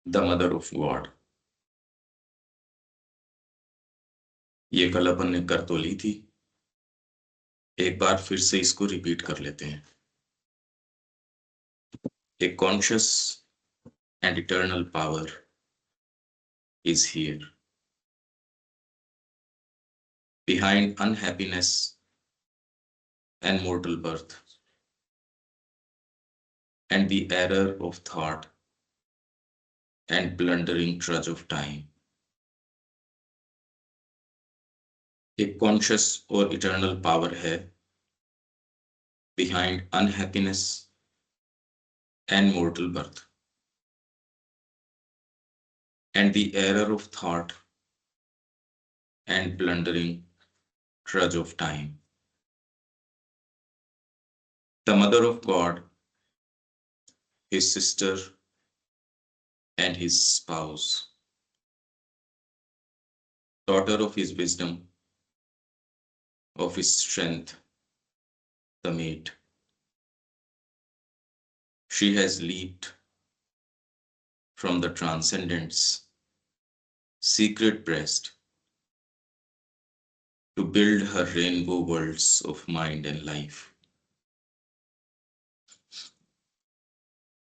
The mother of God. ये कल अपन ने कर तो ली थी, एक बार फिर से इसको रिपीट कर लेते हैं। A conscious and eternal power is here behind unhappiness and mortal birth, and the error of thought and blundering trudge of time. एक कॉन्शियस और इटर्नल पावर है behind unhappiness and mortal birth, and the error of thought and blundering trudge of time. The mother of God, his sister, and his spouse, daughter of his wisdom, of his strength, the mate. She has leaped from the transcendent's secret breast to build her rainbow worlds of mind and life.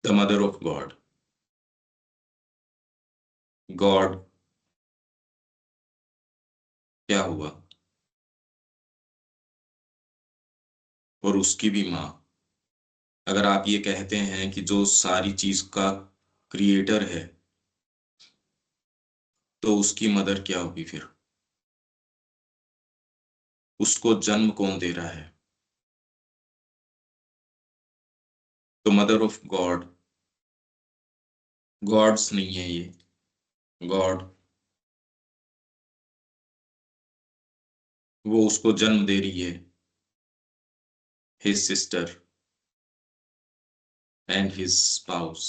The mother of God. God क्या हुआ? और उसकी भी माँ। अगर आप ये कहते हैं कि जो सारी चीज का क्रिएटर है, तो उसकी मदर क्या होगी फिर? उसको जन्म कौन दे रहा है? तो मदर ऑफ गॉड, गॉड्स नहीं है ये, गॉड, वो उसको जन्म दे रही है। His sister and his spouse,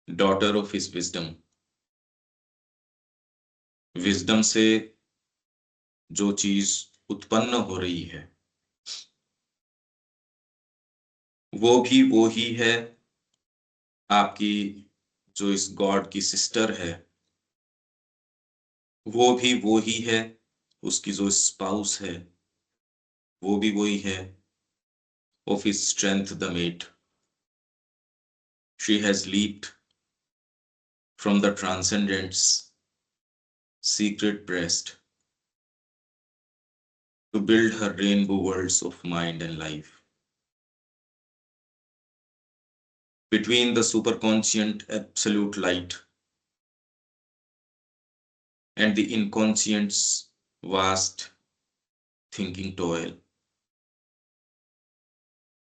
daughter of his wisdom, wisdom से जो चीज उत्पन्न हो रही है वो ही है आपकी, जो इस गॉड की सिस्टर है वो ही है, उसकी जो स्पाउस है वो भी वही है। Of his strength the mate, she has leaped from the transcendent's secret breast to build her rainbow worlds of mind and life. Between the superconscient absolute light and the inconscient's vast thinking toil,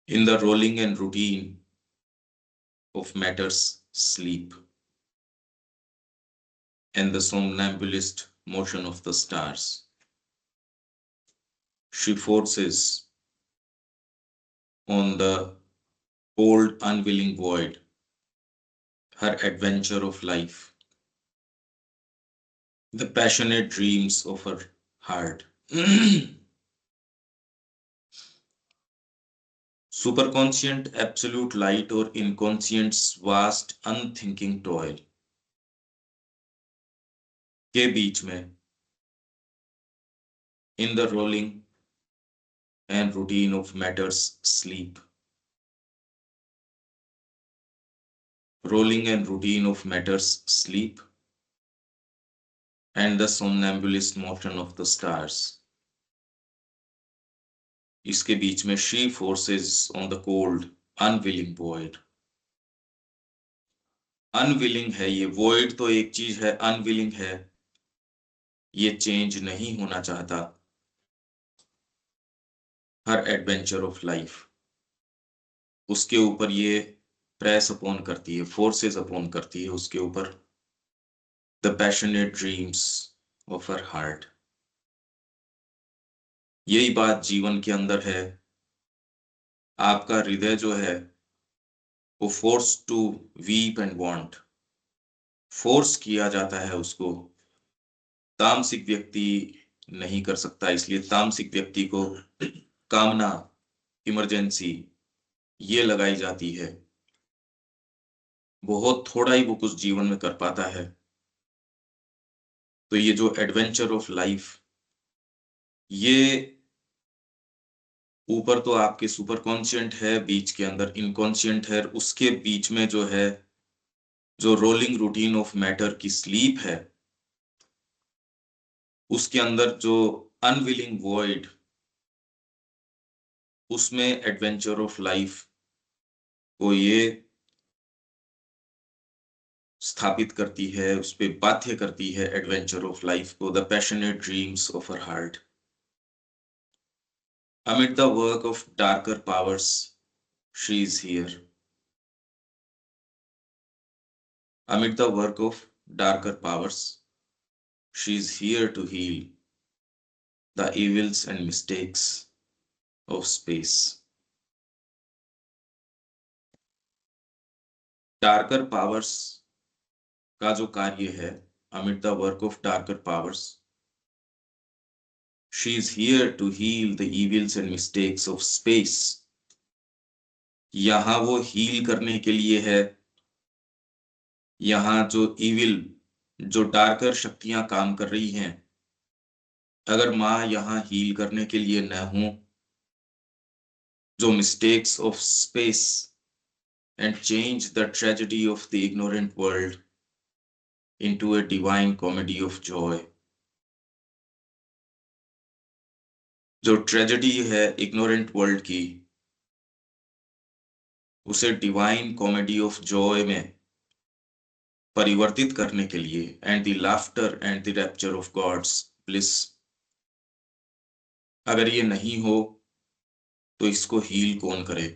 in the rolling and routine of matter's sleep and the somnambulist motion of the stars, she forces on the cold, unwilling void her adventure of life, the passionate dreams of her heart. Superconscient absolute light और inconscient's vast unthinking toil के बीच में, in the rolling and routine of matter's sleep, rolling and routine of matter's sleep and the somnambulist motion of the stars, इसके बीच में she forces on the cold unwilling void. Unwilling है ये void, तो एक चीज है, अनविलिंग है, ये चेंज नहीं होना चाहता। हर एडवेंचर ऑफ लाइफ, उसके ऊपर ये प्रेस अपॉन करती है, फोर्सेस अपॉन करती है उसके ऊपर, the passionate dreams of her heart. यही बात जीवन के अंदर है। आपका हृदय जो है वो force to weep and want, force किया जाता है उसको। तामसिक व्यक्ति नहीं कर सकता, इसलिए तामसिक व्यक्ति को कामना, इमरजेंसी ये लगाई जाती है। बहुत थोड़ा ही वो कुछ जीवन में कर पाता है। तो ये जो एडवेंचर ऑफ लाइफ, ये ऊपर तो आपके सुपर कॉन्शियंट है, बीच के अंदर इनकॉन्शियंट है, उसके बीच में जो है, जो रोलिंग रूटीन ऑफ मैटर की स्लीप है, उसके अंदर जो अनविलिंग वॉइड, उसमें एडवेंचर ऑफ लाइफ को ये स्थापित करती है, उस पे बाध्य करती है एडवेंचर ऑफ लाइफ को, the passionate dreams of her heart. Amid the work of darker powers, she is here. Amid the work of darker powers, she is here to heal the evils and mistakes of space. Darker powers का जो कार्य है, amid the work of darker powers, she is here to heal the evils and mistakes of space. यहाँ वो heal करने के लिए है, यहाँ जो इविल, जो डार्कर शक्तियां काम कर रही हैं, अगर माँ यहाँ हील करने के लिए न हो, जो mistakes of space and change the tragedy of the ignorant world into a divine comedy of Joy. जो ट्रेजेडी है इग्नोरेंट वर्ल्ड की, उसे डिवाइन कॉमेडी ऑफ जॉय में परिवर्तित करने के लिए, and the laughter and the rapture of God's bliss, अगर ये नहीं हो तो इसको हील कौन करे?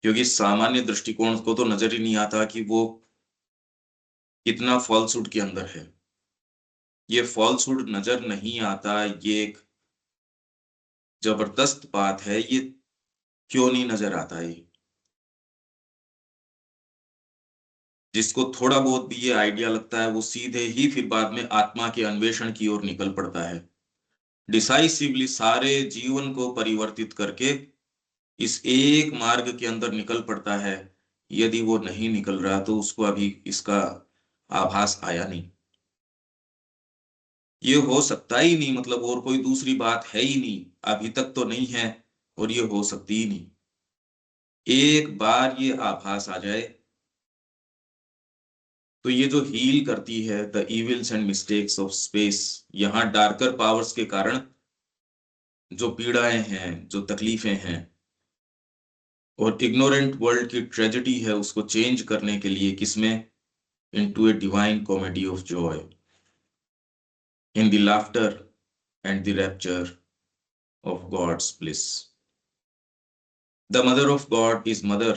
क्योंकि सामान्य दृष्टिकोण को तो नजर ही नहीं आता कि वो कितना फॉल्सहुड के अंदर है। ये फॉल्सहुड नजर नहीं आता, ये एक जबरदस्त बात है। ये क्यों नहीं नजर आता है? जिसको थोड़ा बहुत भी ये आइडिया लगता है, वो सीधे ही फिर बाद में आत्मा के अन्वेषण की ओर निकल पड़ता है, डिसाइसिवली सारे जीवन को परिवर्तित करके इस एक मार्ग के अंदर निकल पड़ता है। यदि वो नहीं निकल रहा तो उसको अभी इसका आभास आया नहीं। ये हो सकता ही नहीं, मतलब और कोई दूसरी बात है ही नहीं, अभी तक तो नहीं है, और ये हो सकती ही नहीं। एक बार ये आभास आ जाए तो ये जो हील करती है the evils and mistakes of space, यहाँ डार्कर पावर्स के कारण जो पीड़ाएं हैं, जो तकलीफें हैं, और इग्नोरेंट वर्ल्ड की ट्रेजेडी है, उसको चेंज करने के लिए किसमें? Into a divine comedy of Joy, in the laughter and the rapture of God's bliss. The mother of God is mother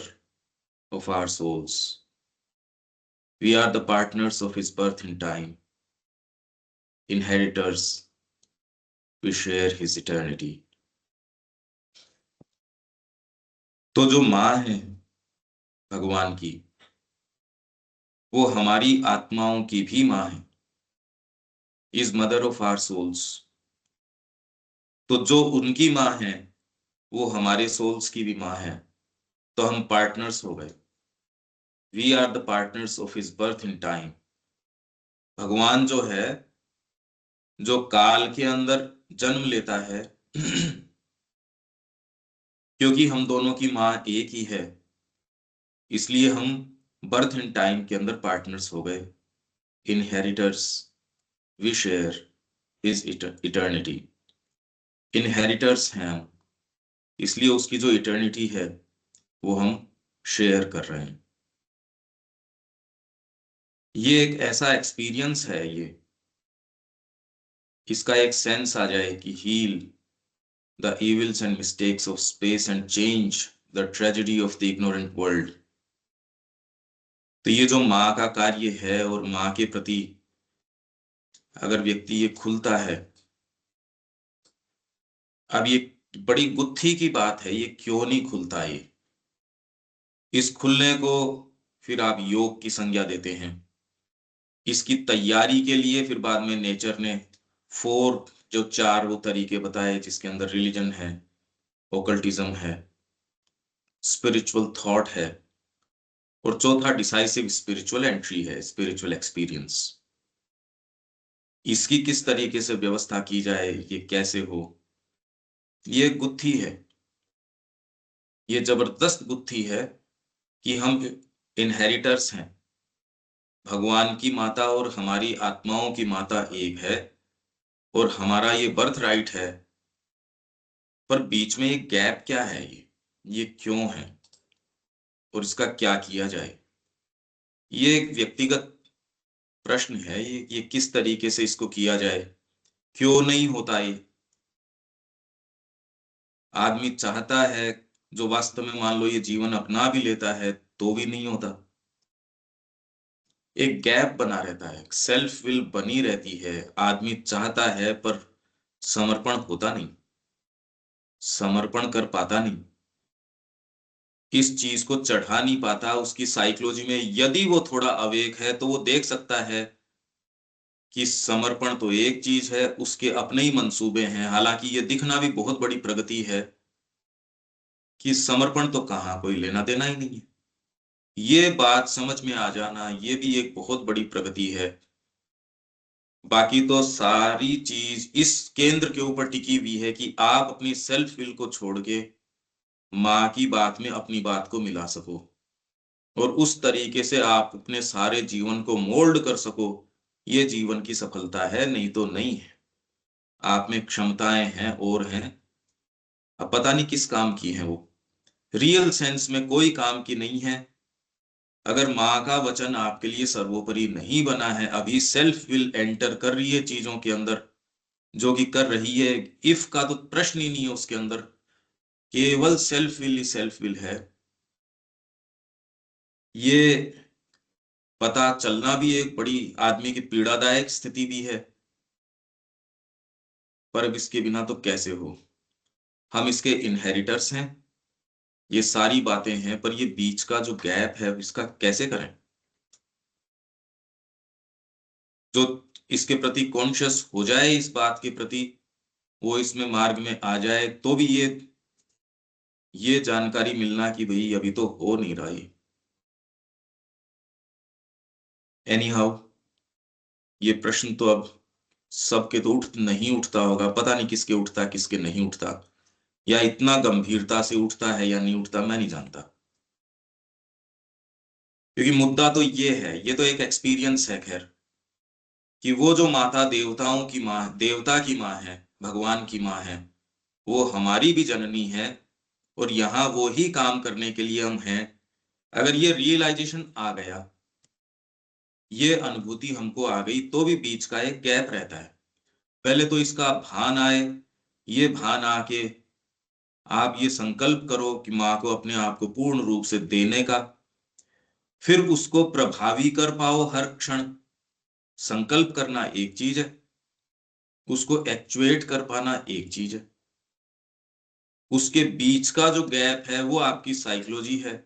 of our souls. We are the partners of his birth in time, inheritors. We share his eternity. तो जो माँ है भगवान की, वो हमारी आत्माओं की भी माँ है, is mother of our souls. तो जो उनकी माँ है वो हमारे सोल्स की भी माँ है, तो हम पार्टनर्स हो गए। We are the partners of his birth in time. भगवान जो है, जो काल के अंदर जन्म लेता है, क्योंकि हम दोनों की माँ एक ही है, इसलिए हम बर्थ इन टाइम के अंदर पार्टनर्स हो गए, inheritors. We share his eternity. Inheritors हैं हम, इसलिए उसकी जो इटर्निटी है वो हम शेयर कर रहे हैं। ये एक ऐसा एक्सपीरियंस है, ये इसका एक सेंस आ जाए कि heal the evils and mistakes of space and change the tragedy of the ignorant world. तो ये जो माँ का कार्य है, और माँ के प्रति अगर व्यक्ति ये खुलता है, अब ये बड़ी गुत्थी की बात है, ये क्यों नहीं खुलता? ये इस खुलने को फिर आप योग की संज्ञा देते हैं। इसकी तैयारी के लिए फिर बाद में नेचर ने जो चार वो तरीके बताए, जिसके अंदर रिलीजन है, ओकल्टिज्म है, स्पिरिचुअल थॉट है, और चौथा डिसाइसिव स्पिरिचुअल एंट्री है, स्पिरिचुअल एक्सपीरियंस। इसकी किस तरीके से व्यवस्था की जाए, ये कैसे हो, ये गुत्थी है, ये जबरदस्त गुत्थी है कि हम इनहेरिटर्स हैं। भगवान की माता और हमारी आत्माओं की माता एक है, और हमारा ये बर्थ राइट है। पर बीच में एक गैप क्या है, ये क्यों है, और इसका क्या किया जाए? ये एक व्यक्तिगत प्रश्न है, ये किस तरीके से इसको किया जाए, क्यों नहीं होता ये? आदमी चाहता है, जो वास्तव में मान लो ये जीवन अपना भी लेता है तो भी नहीं होता। एक गैप बना रहता है, सेल्फ विल बनी रहती है, आदमी चाहता है पर समर्पण होता नहीं, समर्पण कर पाता नहीं, किस चीज को चढ़ा नहीं पाता। उसकी साइकोलॉजी में यदि वो थोड़ा अवेक है तो वो देख सकता है कि समर्पण तो एक चीज है, उसके अपने ही मंसूबे हैं। हालांकि ये दिखना भी बहुत बड़ी प्रगति है कि समर्पण तो कहाँ, कोई लेना देना ही नहीं है। ये बात समझ में आ जाना, ये भी एक बहुत बड़ी प्रगति है। बाकी तो सारी चीज इस केंद्र के ऊपर टिकी हुई है कि आप अपनी सेल्फ विल को छोड़ के माँ की बात में अपनी बात को मिला सको, और उस तरीके से आप अपने सारे जीवन को मोल्ड कर सको। ये जीवन की सफलता है, नहीं तो नहीं है। आप में क्षमताएं हैं और हैं, अब पता नहीं किस काम की हैं वो, रियल सेंस में कोई काम की नहीं है। अगर माँ का वचन आपके लिए सर्वोपरि नहीं बना है, अभी सेल्फ विल एंटर कर रही है चीजों के अंदर, जो कि कर रही है, इफ का तो प्रश्न ही नहीं है उसके अंदर, केवल self will he self will है। ये पता चलना भी एक बड़ी आदमी की पीड़ादायक स्थिति भी है, पर अब इसके बिना तो कैसे हो। हम इसके इनहेरिटर्स हैं, ये सारी बातें हैं, पर ये बीच का जो गैप है इसका कैसे करें? जो इसके प्रति कॉन्शियस हो जाए, इस बात के प्रति वो इसमें मार्ग में आ जाए, तो भी ये जानकारी मिलना कि भाई अभी तो हो नहीं रहा है। एनी हाउ, ये प्रश्न तो अब सबके तो उठ नहीं उठता होगा, पता नहीं किसके उठता किसके नहीं उठता, या इतना गंभीरता से उठता है या नहीं उठता, मैं नहीं जानता। क्योंकि मुद्दा तो ये है, ये तो एक एक्सपीरियंस है खैर, कि वो जो माता देवताओं की माँ, देवता की माँ है, भगवान की माँ है, वो हमारी भी जननी है, और यहाँ वो ही काम करने के लिए हम हैं। अगर ये रियलाइजेशन आ गया, ये अनुभूति हमको आ गई, तो भी बीच का एक गैप रहता है। पहले तो इसका भान आए, ये भान आके आप ये संकल्प करो कि माँ को अपने आप को पूर्ण रूप से देने का, फिर उसको प्रभावी कर पाओ हर क्षण। संकल्प करना एक चीज है, उसको एक्चुएट कर पाना एक चीज है। उसके बीच का जो गैप है वो आपकी साइकोलॉजी है,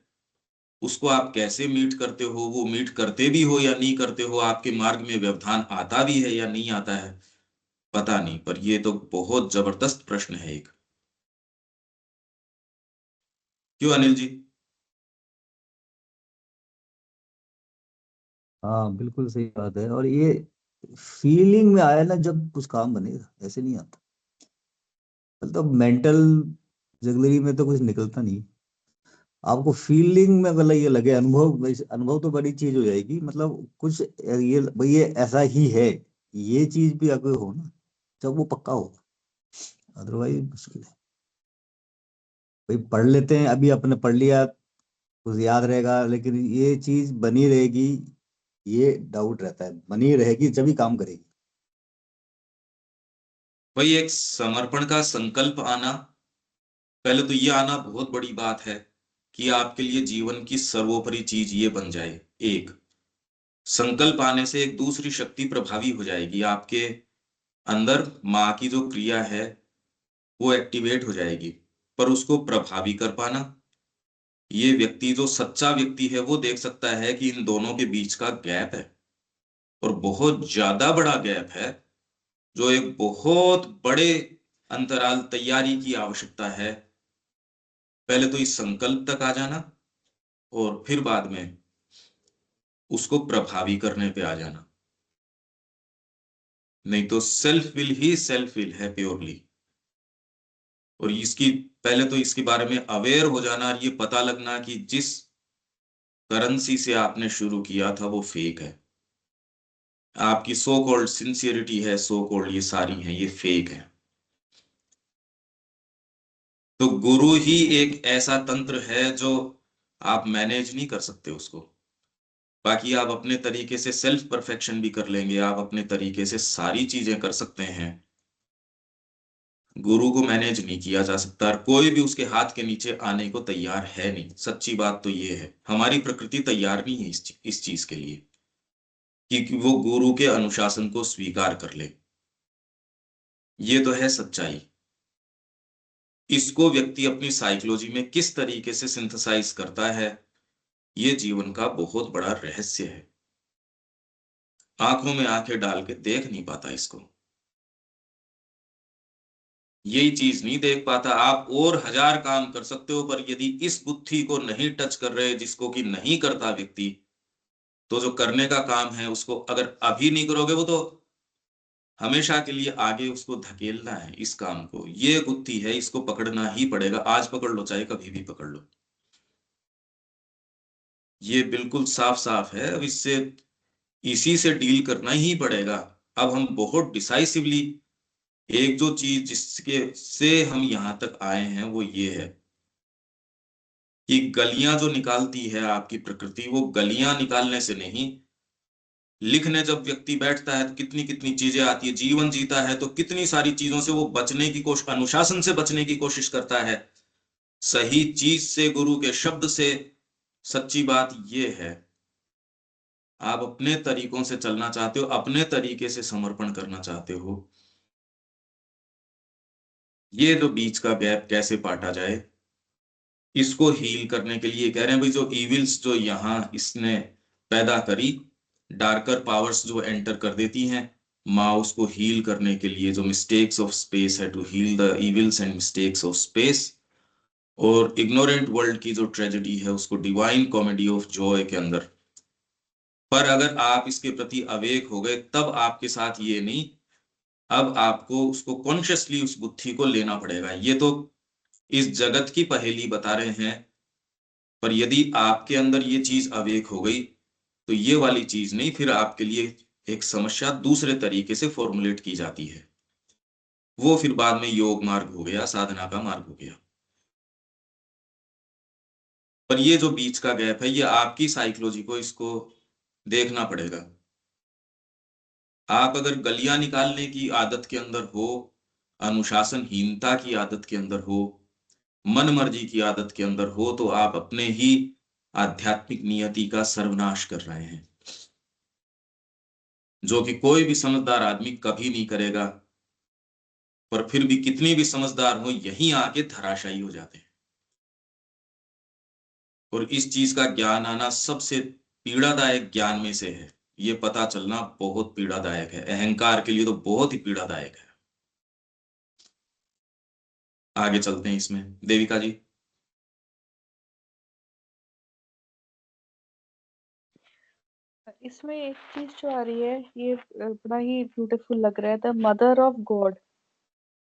उसको आप कैसे मीट करते हो, वो मीट करते भी हो या नहीं करते हो, आपके मार्ग में व्यवधान आता भी है या नहीं आता है, पता नहीं। पर ये तो बहुत जबरदस्त प्रश्न है एक। क्यों अनिल जी? हाँ बिल्कुल सही बात है। और ये फीलिंग में आया ना जब कुछ काम बनेगा, ऐसे नहीं आता। मतलब मेंटल जगलरी में तो कुछ निकलता नहीं। आपको फीलिंग में मतलब ये लगे, अनुभव, अनुभव तो बड़ी चीज हो जाएगी। मतलब कुछ ये भाई ये ऐसा ही है, ये चीज भी अगर हो ना, जब वो पक्का हो, अदरवाइज मुश्किल है। भाई पढ़ लेते हैं, अभी अपने पढ़ लिया कुछ याद रहेगा, लेकिन ये चीज बनी रहेगी, ये डाउट रहता है। बनी रहेगी जब ही काम करेगी। भाई एक समर्पण का संकल्प आना, पहले तो ये आना बहुत बड़ी बात है कि आपके लिए जीवन की सर्वोपरि चीज ये बन जाए। एक संकल्प आने से एक दूसरी शक्ति प्रभावी हो जाएगी आपके अंदर, माँ की जो क्रिया है वो एक्टिवेट हो जाएगी। पर उसको प्रभावी कर पाना, ये व्यक्ति जो सच्चा व्यक्ति है वो देख सकता है कि इन दोनों के बीच का गैप है, और बहुत ज्यादा बड़ा गैप है, जो एक बहुत बड़े अंतराल तैयारी की आवश्यकता है। पहले तो इस संकल्प तक आ जाना, और फिर बाद में उसको प्रभावी करने पे आ जाना। नहीं तो self will he self will है प्योरली। और इसकी पहले तो इसके बारे में अवेयर हो जाना और ये पता लगना कि जिस करेंसी से आपने शुरू किया था वो फेक है। आपकी सो कॉल्ड सिंसियरिटी है, सो कॉल्ड ये सारी हैं, ये फेक है। तो गुरु ही एक ऐसा तंत्र है जो आप मैनेज नहीं कर सकते उसको। बाकी आप अपने तरीके से सेल्फ परफेक्शन भी कर लेंगे, आप अपने तरीके से सारी चीजें कर सकते हैं। गुरु को मैनेज नहीं किया जा सकता और कोई भी उसके हाथ के नीचे आने को तैयार है नहीं। सच्ची बात तो ये है, हमारी प्रकृति तैयार नहीं है इस चीज के लिए कि वो गुरु के अनुशासन को स्वीकार कर ले। ये तो है सच्चाई। इसको व्यक्ति अपनी साइकोलॉजी में किस तरीके से सिंथेसाइज करता है, ये जीवन का बहुत बड़ा रहस्य है। आंखों में आंखें डाल के देख नहीं पाता इसको, यही चीज नहीं देख पाता। आप और हजार काम कर सकते हो, पर यदि इस बुद्धि को नहीं टच कर रहे, जिसको कि नहीं करता व्यक्ति, तो जो करने का काम है उसको अगर अभी नहीं करोगे, वो तो हमेशा के लिए आगे उसको धकेलना है। इस काम को, ये बुद्धि है, इसको पकड़ना ही पड़ेगा। आज पकड़ लो चाहे कभी भी पकड़ लो, ये बिल्कुल साफ साफ है। अब इससे इसी से डील करना ही पड़ेगा। अब हम बहुत डिसाइसिवली, एक जो चीज जिसके से हम यहां तक आए हैं वो ये है कि गलियां जो निकालती है आपकी प्रकृति, वो गलियां निकालने से नहीं। लिखने जब व्यक्ति बैठता है तो कितनी कितनी चीजें आती है, जीवन जीता है तो कितनी सारी चीजों से वो बचने की कोशिश, अनुशासन से बचने की कोशिश करता है, सही चीज से, गुरु के शब्द से। सच्ची बात ये है, आप अपने तरीकों से चलना चाहते हो, अपने तरीके से समर्पण करना चाहते हो, ये जो बीच का गैप कैसे पाटा जाए, इसको हील करने के लिए कह रहे हैं भाई, जो इविल्स जो यहाँ इसने पैदा करी, डार्कर पावर्स जो एंटर कर देती हैं, माँ उसको हील करने के लिए, जो मिस्टेक्स ऑफ स्पेस है, to heal the evils and mistakes of space. और इग्नोरेंट वर्ल्ड की जो ट्रेजेडी है, उसको डिवाइन कॉमेडी ऑफ जॉय के अंदर। पर अगर आप इसके प्रति अवेक हो गए, तब आपके साथ ये नहीं, अब आपको उसको कॉन्शियसली उस बुद्धि को लेना पड़ेगा। ये तो इस जगत की पहेली बता रहे हैं, पर यदि आपके अंदर ये चीज अवेक हो गई, तो ये वाली चीज नहीं, फिर आपके लिए एक समस्या दूसरे तरीके से फॉर्मुलेट की जाती है। वो फिर बाद में योग मार्ग हो गया, साधना का मार्ग हो गया। पर ये जो बीच का गैप है, ये आपकी साइकोलॉजी को, इसको देखना पड़ेगा। आप अगर गलियां निकालने की आदत के अंदर हो, अनुशासनहीनता की आदत के अंदर हो, मन मर्जी की आदत के अंदर हो, तो आप अपने ही आध्यात्मिक नियति का सर्वनाश कर रहे हैं, जो कि कोई भी समझदार आदमी कभी नहीं करेगा। पर फिर भी कितनी भी समझदार हो, यहीं आके धराशायी हो जाते हैं। और इस चीज का ज्ञान आना सबसे पीड़ादायक ज्ञान में से है। ये पता चलना बहुत पीड़ादायक है, अहंकार के लिए तो बहुत ही पीड़ादायक है। आगे चलते हैं इसमें, देविका जी। इसमें एक चीज जो आ रही है, ये बड़ा ही ब्यूटीफुल लग रहा है। The mother of God,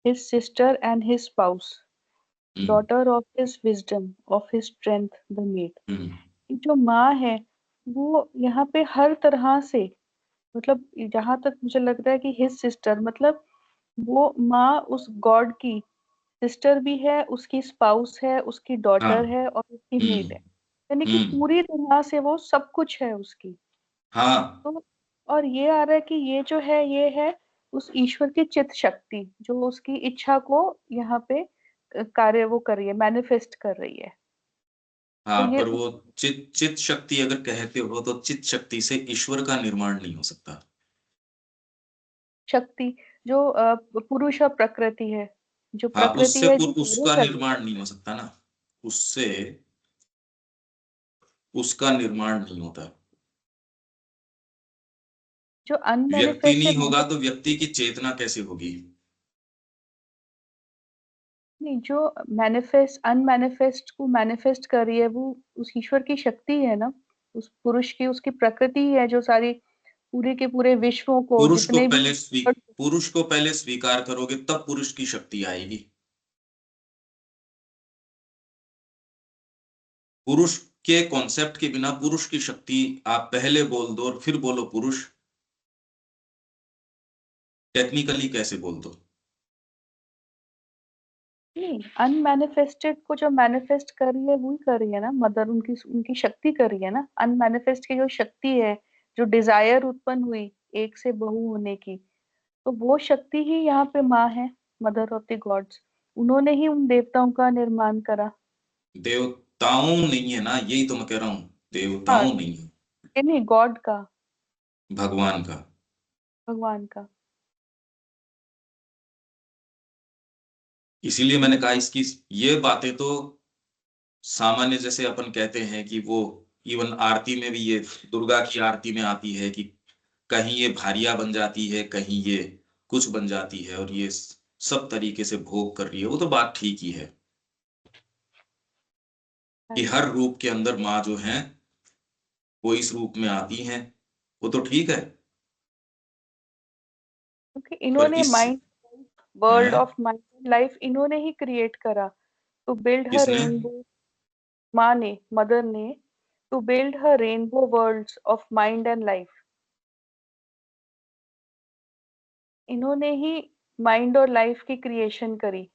his sister and his spouse, hmm. Daughter of his wisdom, of his strength the maid. Hmm. जो माँ है, वो यहाँ पे हर तरह से, मतलब जहां तक मुझे लग रहा है कि हिज सिस्टर मतलब वो माँ उस गॉड की सिस्टर भी है, उसकी स्पाउस है, उसकी हाँ। डॉटर है और उसकी मेड है। हम्म। यानी कि हम्म। पूरी तरह से वो सब कुछ है उसकी। हाँ। तो और ये आ रहा है कि ये जो है, ये है उस ईश्वर की चित शक्ति जो उसकी इच्छा को यहाँ पे कार्य वो कर रही है, मैनिफेस्ट कर रही है। तो हाँ, ये पर उस वो चित चित शक्ति अगर कहते हो, तो चित शक्ति से ईश्वर का निर्माण नहीं हो सकता। शक्ति जो पुरुष और प्रकृति है, जो हाँ, प्रकृति है जो कार्य उसका कर रही है, निर्माण नहीं हो सकता ना। उससे उसका निर्माण नहीं होता। जो व्यक्ति अनमैनिफेस्ट है नहीं होगा तो व्यक्ति की चेतना कैसे होगी? नहीं, जो मैनिफेस्ट अनमैनिफेस्ट को मैनिफेस्ट कर रही है वो उस ईश्वर की शक्ति है ना, उस पुरुष की उसकी प्रकृति है जो सारी पूरे के पूरे विश्वों को पुरुष को जितने भी पहले पुरुष को पहले स्वीकार करोगे तब पुरुष की शक्ति आएगी। पुरुष के कॉन्सेप्ट के बिना पुरुष की शक्ति आप पहले बोल दो और फिर बोलो पुरुष, टेक्निकली कैसे बोल दो? नहीं, अनमैनिफेस्टेड को जो मैनिफेस्ट कर रही है वही कर रही है ना मदर, उनकी उनकी शक्ति कर रही है ना। अनमैनिफेस्ट की जो शक्ति है, जो डिजायर उत्पन्न हुई एक से बहु होने की, तो वो शक्ति ही यहाँ पे माँ है, मदर ऑफ द गॉड्स। उन्होंने ही उन देवताओं का निर्माण करा। देवताओं नहीं है ना, यही तो मैं कह रहा हूँ, हाँ, देवताओं नहीं है, नहीं गॉड का, भगवान का। भगवान का। इसीलिए मैंने कहा इसकी ये बातें तो सामान्य, जैसे अपन कहते हैं कि वो इवन आरती में भी, ये दुर्गा की आरती में आती है कि कहीं ये भारिया बन जाती है, कहीं ये कुछ बन जाती है, और ये सब तरीके से भोग कर रही है, वो तो बात ठीक ही है कि हर रूप के अंदर माँ जो है वो इस रूप में आती हैं, वो तो ठीक है। क्योंकि पर इन्होंने इस mind, world of mind life इन्होंने ही क्रिएट करा टू बिल्ड हर किसने? रेनबो। माँ ने, मदर ने, to build her rainbow worlds of mind and life. इन्होंने ही माइंड और लाइफ की क्रिएशन करी।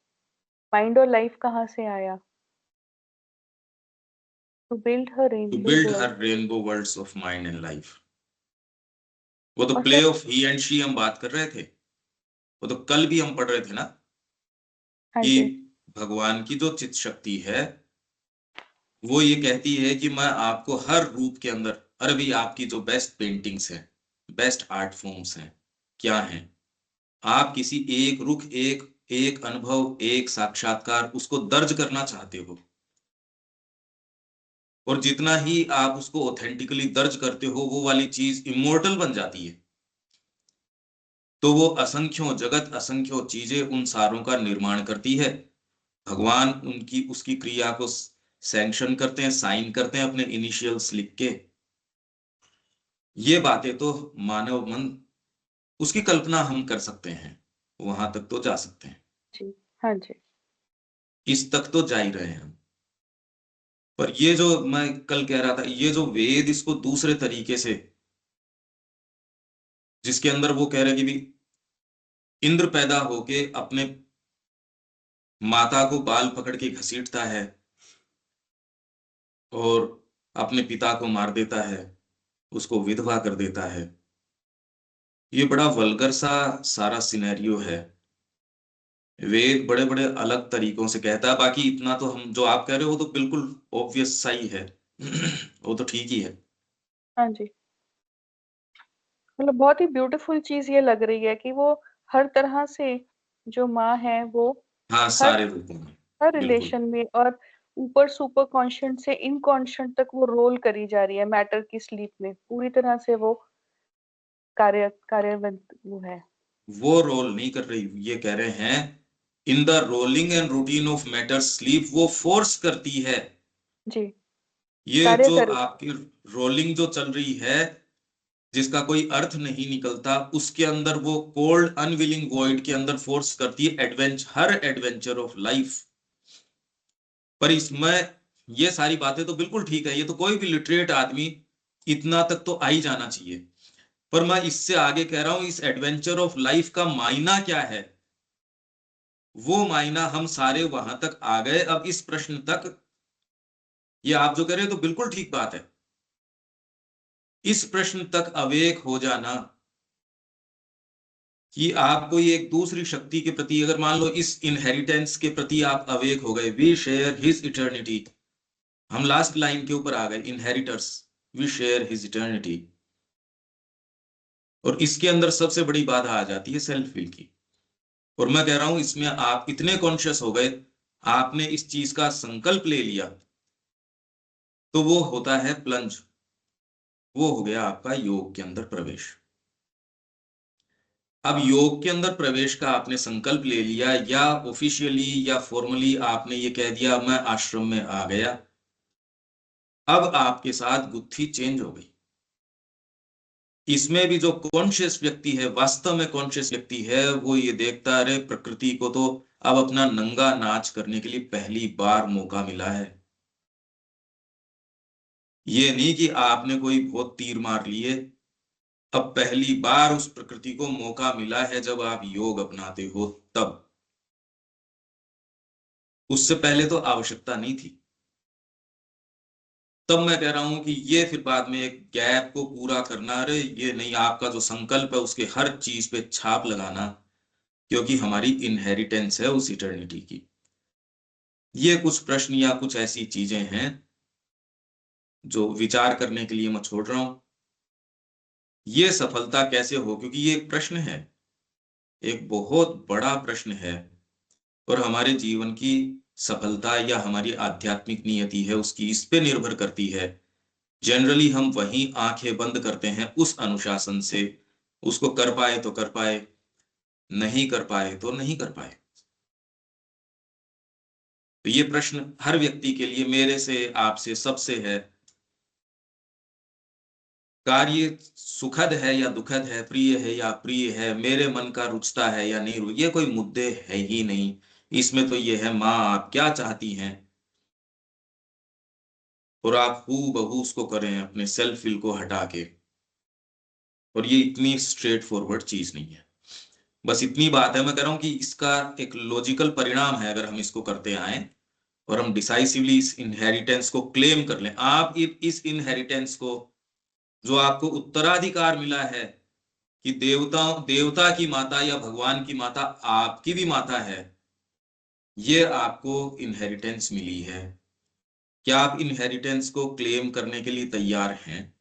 माइंड और लाइफ कहाँ से आया? To build her to rainbow build world. Her rainbow worlds of mind and life. वो तो और प्ले शायद, ऑफ ही एंड शी हम बात कर रहे थे, वो तो कल भी हम पढ़ रहे थे ना, हाँ कि जी, भगवान की जो चित शक्ति है वो ये कहती है कि मैं आपको हर रूप के अंदर, अरे भाई आपकी जो बेस्ट पेंटिंग्स हैं, बेस्ट आर्ट फॉर्म्स हैं, क्या हैं, आप किसी एक रुख, एक एक अनुभव, एक साक्षात्कार उसको दर्ज करना चाहते हो, और जितना ही आप उसको ऑथेंटिकली दर्ज करते हो वो वाली चीज इमोर्टल बन जाती है। तो वो असंख्यों जगत, असंख्यों चीजें उन सारों का निर्माण करती है। भगवान उनकी उसकी क्रिया को सैंक्शन करते हैं, साइन करते हैं अपने इनिशियल्स लिख के। ये बातें तो मानव मन, उसकी कल्पना हम कर सकते हैं, वहां तक तो जा सकते हैं, जी, हाँ जी, इस तक तो जा ही रहे हैं हम। पर ये जो मैं कल कह रहा था, ये जो वेद इसको दूसरे तरीके से, जिसके अंदर वो कह रहे कि भी इंद्र पैदा होके अपने माता को बाल पकड़ के घसीटता है और अपने पिता को मार देता है, उसको विधवा कर देता है। ये बड़ा वल्गर सा सारा सिनेरियो है। वेद बड़े बड़े अलग तरीकों से कहता है, बाकी इतना तो हम जो आप कह रहे हो वो तो बिल्कुल ऑब्वियस सा ही है। वो तो ठीक ही है। हाँ जी। मतलब बहुत ही ब्यूटीफुल चीज ये लग रही है कि वो हर तरह से, जो माँ है वो हाँ, हर सारे रूपों में। हर बिल्कुल। रिलेशन में, और ऊपर सुपर कॉन्शियंट से इनकॉन्शियंट तक वो रोल करी जा रही है मैटर की स्लीप में, पूरी तरह से वो कार्यवंत वो है। वो रोल नहीं कर रही, ये कह रहे हैं इन the rolling and routine of matter sleep, वो फोर्स करती है। जी, ये कार्य जो कर, आपकी रोलिंग जो चल रही है, जिसका कोई अर्थ नहीं निकलता, उसके अंदर वो कोल्ड अनविलिंग वॉइड के अंदर फोर्स करती है adventure, her adventure of life. पर इसमें ये सारी बातें तो बिल्कुल ठीक है, ये तो कोई भी लिटरेट आदमी इतना तक तो आ ही जाना चाहिए। पर मैं इससे आगे कह रहा हूं, इस एडवेंचर ऑफ लाइफ का मायना क्या है, वो मायना हम सारे वहां तक आ गए। अब इस प्रश्न तक, ये आप जो कह रहे हो तो बिल्कुल ठीक बात है, इस प्रश्न तक अवेक हो जाना कि आप कोई एक दूसरी शक्ति के प्रति, अगर मान लो इस इनहेरिटेंस के प्रति आप अवेक हो गए, वी शेयर हिज इटर्निटी, हम लास्ट लाइन के ऊपर आ गए, inheritors, we share his eternity. और इसके अंदर सबसे बड़ी बाधा आ जाती है सेल्फ विल की। और मैं कह रहा हूं इसमें आप इतने कॉन्शियस हो गए, आपने इस चीज का संकल्प ले लिया, तो वो होता है प्लंज, वो हो गया आपका योग के अंदर प्रवेश। अब योग के अंदर प्रवेश का आपने संकल्प ले लिया, या ऑफिशियली या फॉर्मली आपने ये कह दिया मैं आश्रम में आ गया। अब आपके साथ गुत्थी चेंज हो गई। इसमें भी जो कॉन्शियस व्यक्ति है, वास्तव में कॉन्शियस व्यक्ति है, वो ये देखता है, अरे प्रकृति को तो अब अपना नंगा नाच करने के लिए पहली बार मौका मिला है। ये नहीं कि आपने कोई बहुत तीर मार लिए, अब पहली बार उस प्रकृति को मौका मिला है जब आप योग अपनाते हो तब। उससे पहले तो आवश्यकता नहीं थी। तब मैं कह रहा हूं कि ये फिर बाद में एक गैप को पूरा करना, अरे ये नहीं, आपका जो संकल्प है उसके हर चीज पे छाप लगाना, क्योंकि हमारी इनहेरिटेंस है उस इटर्निटी की। ये कुछ प्रश्न या कुछ ऐसी चीजें हैं जो विचार करने के लिए मैं छोड़ रहा हूं। ये सफलता कैसे हो, क्योंकि ये एक प्रश्न है, एक बहुत बड़ा प्रश्न है, और हमारे जीवन की सफलता या हमारी आध्यात्मिक नियति है उसकी इस पे निर्भर करती है। जनरली हम वहीं आंखें बंद करते हैं उस अनुशासन से, उसको कर पाए तो कर पाए, नहीं कर पाए तो नहीं कर पाए। तो ये प्रश्न हर व्यक्ति के लिए, मेरे से, आपसे, सबसे है, कार्य सुखद है या दुखद है, प्रिय है या अप्रिय है, मेरे मन का रुचता है या नहीं, ये कोई मुद्दे है ही नहीं। इसमें तो ये है, माँ आप क्या चाहती हैं और आप हूबहू उसको करें अपने सेल्फ विल को हटा के। और ये इतनी स्ट्रेट फॉरवर्ड चीज नहीं है। बस इतनी बात है, मैं कह रहा हूं कि इसका एक लॉजिकल परिणाम है, अगर हम इसको करते आए और हम डिसाइसिवली इस इनहेरिटेंस को क्लेम कर लें। आप इस इनहेरिटेंस को, जो आपको उत्तराधिकार मिला है कि देवता की माता या भगवान की माता आपकी भी माता है, ये आपको इनहेरिटेंस मिली है। क्या आप इनहेरिटेंस को क्लेम करने के लिए तैयार हैं?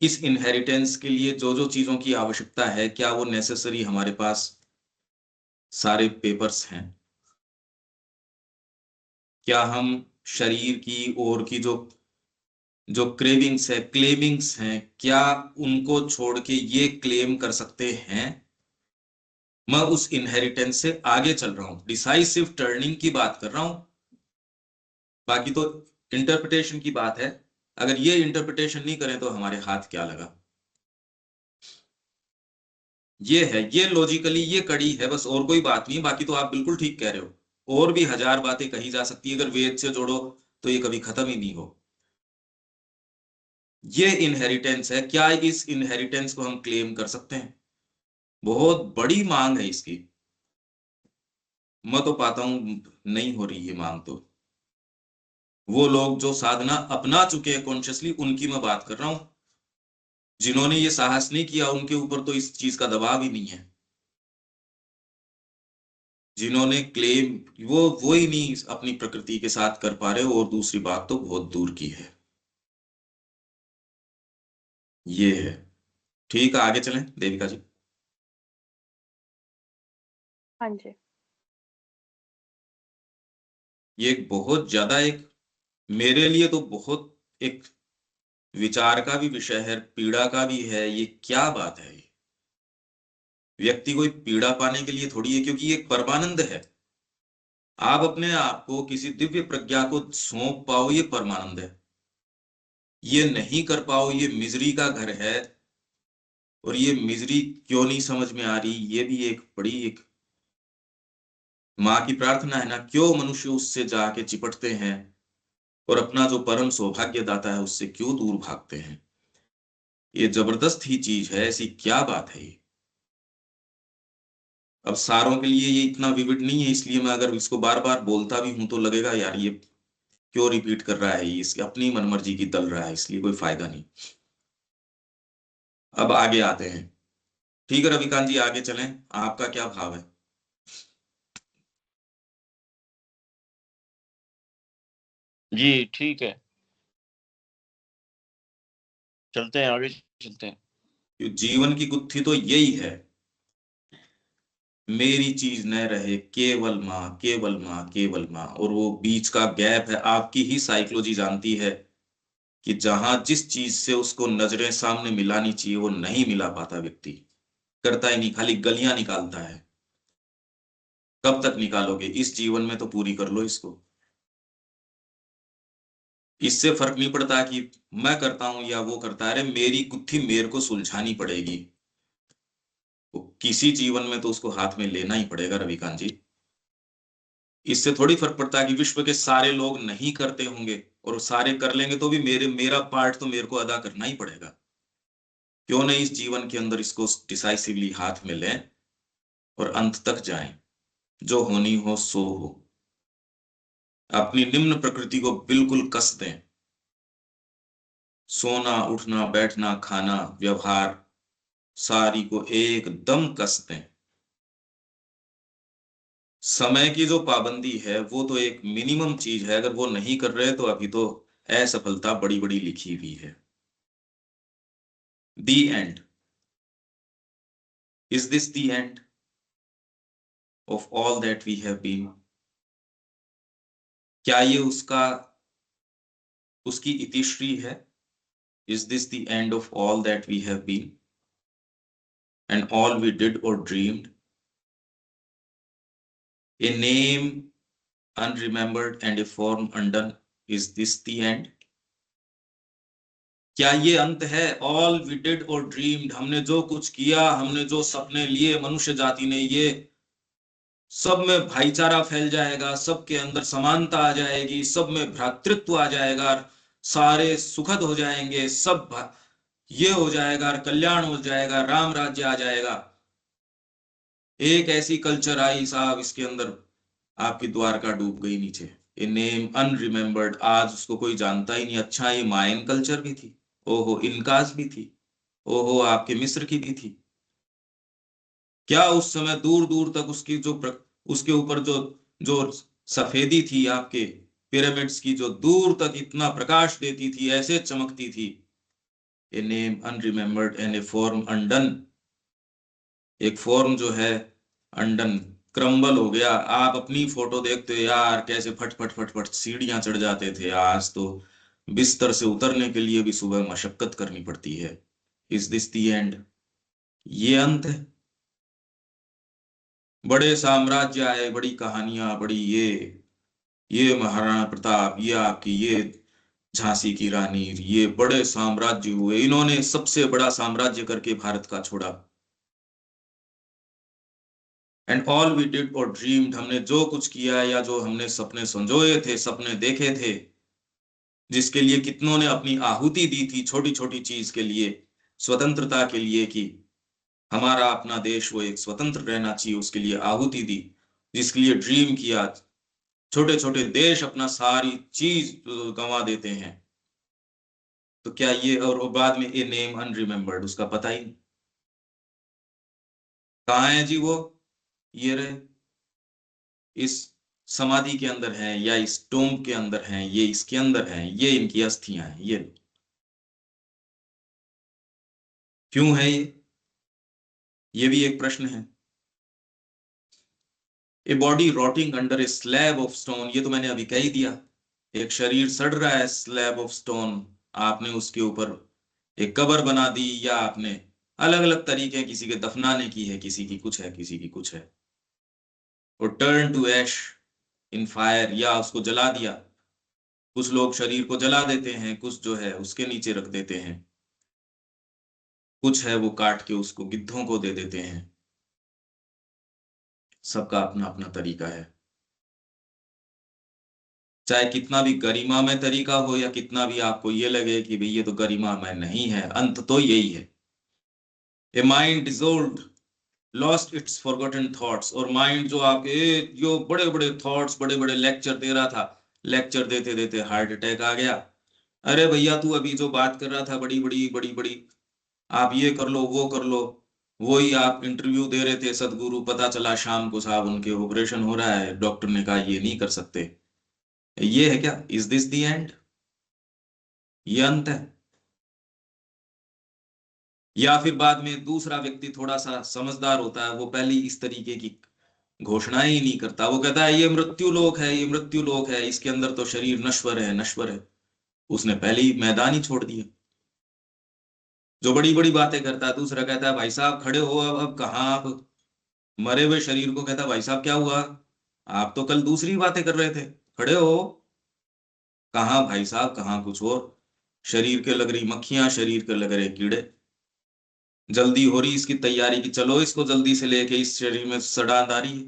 इस इनहेरिटेंस के लिए जो जो चीजों की आवश्यकता है, क्या वो नेसेसरी हमारे पास सारे पेपर्स हैं? क्या हम शरीर की और की जो जो क्रेविंग्स है, क्लेमिंग्स हैं, क्या उनको छोड़ के ये क्लेम कर सकते हैं मैं उस इनहेरिटेंस से आगे चल रहा हूं? डिसाइसिव टर्निंग की बात कर रहा हूं, बाकी तो इंटरप्रिटेशन की बात है। अगर ये इंटरप्रिटेशन नहीं करें तो हमारे हाथ क्या लगा। ये है, ये लॉजिकली ये कड़ी है, बस और कोई बात नहीं। बाकी तो आप बिल्कुल ठीक कह रहे हो, और भी हजार बातें कही जा सकती है, अगर वेद से जोड़ो तो ये कभी खत्म ही नहीं हो। ये इनहेरिटेंस है, क्या इस इनहेरिटेंस को हम क्लेम कर सकते हैं? बहुत बड़ी मांग है इसकी। मैं तो पाता हूं नहीं हो रही ये मांग। तो वो लोग जो साधना अपना चुके हैं कॉन्शियसली, उनकी मैं बात कर रहा हूं। जिन्होंने ये साहस नहीं किया, उनके ऊपर तो इस चीज का दबाव ही नहीं है। जिन्होंने क्लेम, वो ही नहीं अपनी प्रकृति के साथ कर पा रहे, और दूसरी बात तो बहुत दूर की है। ये है। ठीक है, आगे चलें देविका जी। हाँ जी। ये एक बहुत ज्यादा, एक मेरे लिए तो बहुत एक विचार का भी विषय है, पीड़ा का भी है। ये क्या बात है? ये व्यक्ति कोई पीड़ा पाने के लिए थोड़ी है, क्योंकि ये एक परमानंद है। आप अपने आप को किसी दिव्य प्रज्ञा को सौंप पाओ, ये परमानंद है। ये नहीं कर पाओ, ये मिजरी का घर है। और ये मिजरी क्यों नहीं समझ में आ रही, ये भी एक बड़ी एक माँ की प्रार्थना है ना। क्यों मनुष्य उससे जाके चिपटते हैं और अपना जो परम सौभाग्य दाता है उससे क्यों दूर भागते हैं? ये जबरदस्त ही चीज है, ऐसी क्या बात है ये? अब सारों के लिए ये इतना विविड नहीं है, इसलिए मैं अगर इसको बार बार बोलता भी हूं तो लगेगा यार ये क्यों रिपीट कर रहा है, ये इसकी अपनी मनमर्जी की दल रहा है, इसलिए कोई फायदा नहीं। अब आगे आते हैं। ठीक है रविकांत जी, आगे चलें, आपका क्या भाव है? जी ठीक है, चलते हैं आगे, चलते हैं। जीवन की गुत्थी तो यही है, मेरी चीज न रहे, केवल माँ, केवल माँ, केवल माँ। और वो बीच का गैप है, आपकी ही साइकोलॉजी जानती है कि जहां जिस चीज से उसको नजरें सामने मिलानी चाहिए वो नहीं मिला पाता, व्यक्ति करता ही नहीं, खाली गलियां निकालता है। कब तक निकालोगे? इस जीवन में तो पूरी कर लो इसको। इससे फर्क नहीं पड़ता कि मैं करता हूं या वो करता है, अरे मेरी गुत्थी मेरे को सुलझानी पड़ेगी। तो किसी जीवन में तो उसको हाथ में लेना ही पड़ेगा रविकांत जी। इससे थोड़ी फर्क पड़ता है कि विश्व के सारे लोग नहीं करते होंगे और सारे कर लेंगे तो भी मेरा पार्ट तो मेरे को अदा करना ही पड़ेगा। क्यों नहीं इस जीवन के अंदर इसको डिसाइसिवली हाथ में लें और अंत तक जाएं, जो होनी हो सो हो। अपनी निम्न प्रकृति को बिल्कुल कस दें। सोना, उठना, बैठना, खाना, व्यवहार सारी को एकदम कस दें। समय की जो पाबंदी है वो तो एक मिनिमम चीज है, अगर वो नहीं कर रहे तो अभी तो असफलता बड़ी बड़ी लिखी हुई है। The end. Is this the end of all that we have been? क्या ये उसकी इतिश्री है? Is this the end of all that we have been and all we did और dreamed? A name unremembered and a form undone. Is this the end? क्या ये अंत है? All we did or dreamed, हमने जो कुछ किया, हमने जो सपने लिए मनुष्य जाति ने, ये सब में भाईचारा फैल जाएगा, सबके अंदर समानता आ जाएगी, सब में भ्रातृत्व आ जाएगा, सारे सुखद हो जाएंगे, सब ये हो जाएगा, कल्याण हो जाएगा, राम राज्य आ जाएगा। एक ऐसी कल्चर आई साहब, इसके अंदर आपकी द्वारका डूब गई नीचे। ए नेम अनरिमेम्बर्ड, आज उसको कोई जानता ही नहीं। अच्छा, ये मायन कल्चर भी थी, ओहो इनकाज भी थी, ओहो आपके मिस्र की भी थी। क्या उस समय दूर दूर तक उसकी उसके ऊपर जो जो सफेदी थी आपके पिरामिड्स की, जो दूर तक इतना प्रकाश देती थी, ऐसे चमकती थी। A name unremembered and a form undone. एक फॉर्म जो है अनडन, क्रम्बल हो गया। आप अपनी फोटो देखते हो यार, कैसे फट फट फट फट सीढ़ियां चढ़ जाते थे, आज तो बिस्तर से उतरने के लिए भी सुबह मशक्कत करनी पड़ती है। Is this the and? ये अंत है? बड़े साम्राज्य आए, बड़ी कहानियां, बड़ी ये महाराणा प्रताप, ये आपकी ये झांसी की रानी, ये बड़े साम्राज्य हुए, इन्होंने सबसे बड़ा साम्राज्य करके भारत का छोड़ा। एंड ऑल वी डिड और ड्रीम्ड, हमने जो कुछ किया या जो हमने सपने संजोए थे, सपने देखे थे, जिसके लिए कितनों ने अपनी आहुति दी थी, छोटी छोटी चीज के लिए, स्वतंत्रता के लिए, कि हमारा अपना देश वो एक स्वतंत्र रहना चाहिए, उसके लिए आहुति दी, जिसके लिए ड्रीम किया। छोटे छोटे देश अपना सारी चीज गंवा देते हैं। तो क्या ये, और बाद में ए नेम अनरिमेम्बर्ड, उसका पता ही नहीं कहाँ है जी वो। ये रहे इस समाधि के अंदर है या इस टोम के अंदर है, ये इसके अंदर है, ये इनकी अस्थियां हैं। ये क्यों है ये भी एक प्रश्न है। A body rotting under A slab of stone, ये तो मैंने अभी कह ही दिया। एक शरीर सड़ रहा है स्लैब ऑफ स्टोन, आपने उसके ऊपर एक कबर बना दी, या आपने अलग अलग तरीके, किसी के दफनाने की है, किसी की कुछ है, किसी की कुछ है। और turn to ash in fire, या उसको जला दिया। कुछ लोग शरीर को जला देते हैं, कुछ जो है उसके नीचे रख देते हैं, कुछ है वो काट के उसको गिद्धों को दे देते हैं। सबका अपना अपना तरीका है। चाहे कितना भी गरिमामय तरीका हो, या कितना भी आपको ये लगे कि भाई ये तो गरिमामय नहीं है, अंत तो यही है। A mind dissolved, lost its forgotten thoughts, और माइंड जो आपके जो बड़े बड़े थॉट्स, बड़े बड़े लेक्चर दे रहा था, लेक्चर देते देते हार्ट अटैक आ गया। अरे भैया तू अभी जो बात कर रहा था बड़ी बड़ी बड़ी बड़ी, आप ये कर लो वो कर लो, वही आप इंटरव्यू दे रहे थे सदगुरु, पता चला शाम को साहब उनके ऑपरेशन हो रहा है, डॉक्टर ने कहा ये नहीं कर सकते। ये है क्या? Is this the and? ये अंत है? या फिर बाद में दूसरा व्यक्ति थोड़ा सा समझदार होता है, वो पहले इस तरीके की घोषणाएं ही नहीं करता, वो कहता है ये मृत्यु लोक है, ये मृत्यु लोक है, इसके अंदर तो शरीर नश्वर है, नश्वर है। उसने पहले ही मैदान ही छोड़ दिया। जो बड़ी बड़ी बातें करता है, दूसरा कहता है भाई साहब खड़े हो, अब कहाँ आप मरे हुए शरीर को कहता है भाई साहब क्या हुआ, आप तो कल दूसरी बातें कर रहे थे, खड़े हो, कहाँ भाई साहब, कहाँ कुछ और। शरीर के लग रही मक्खियां, शरीर के लग रहे कीड़े। जल्दी हो रही इसकी तैयारी की, चलो इसको जल्दी से लेके इस शरीर में सड़ादारी है।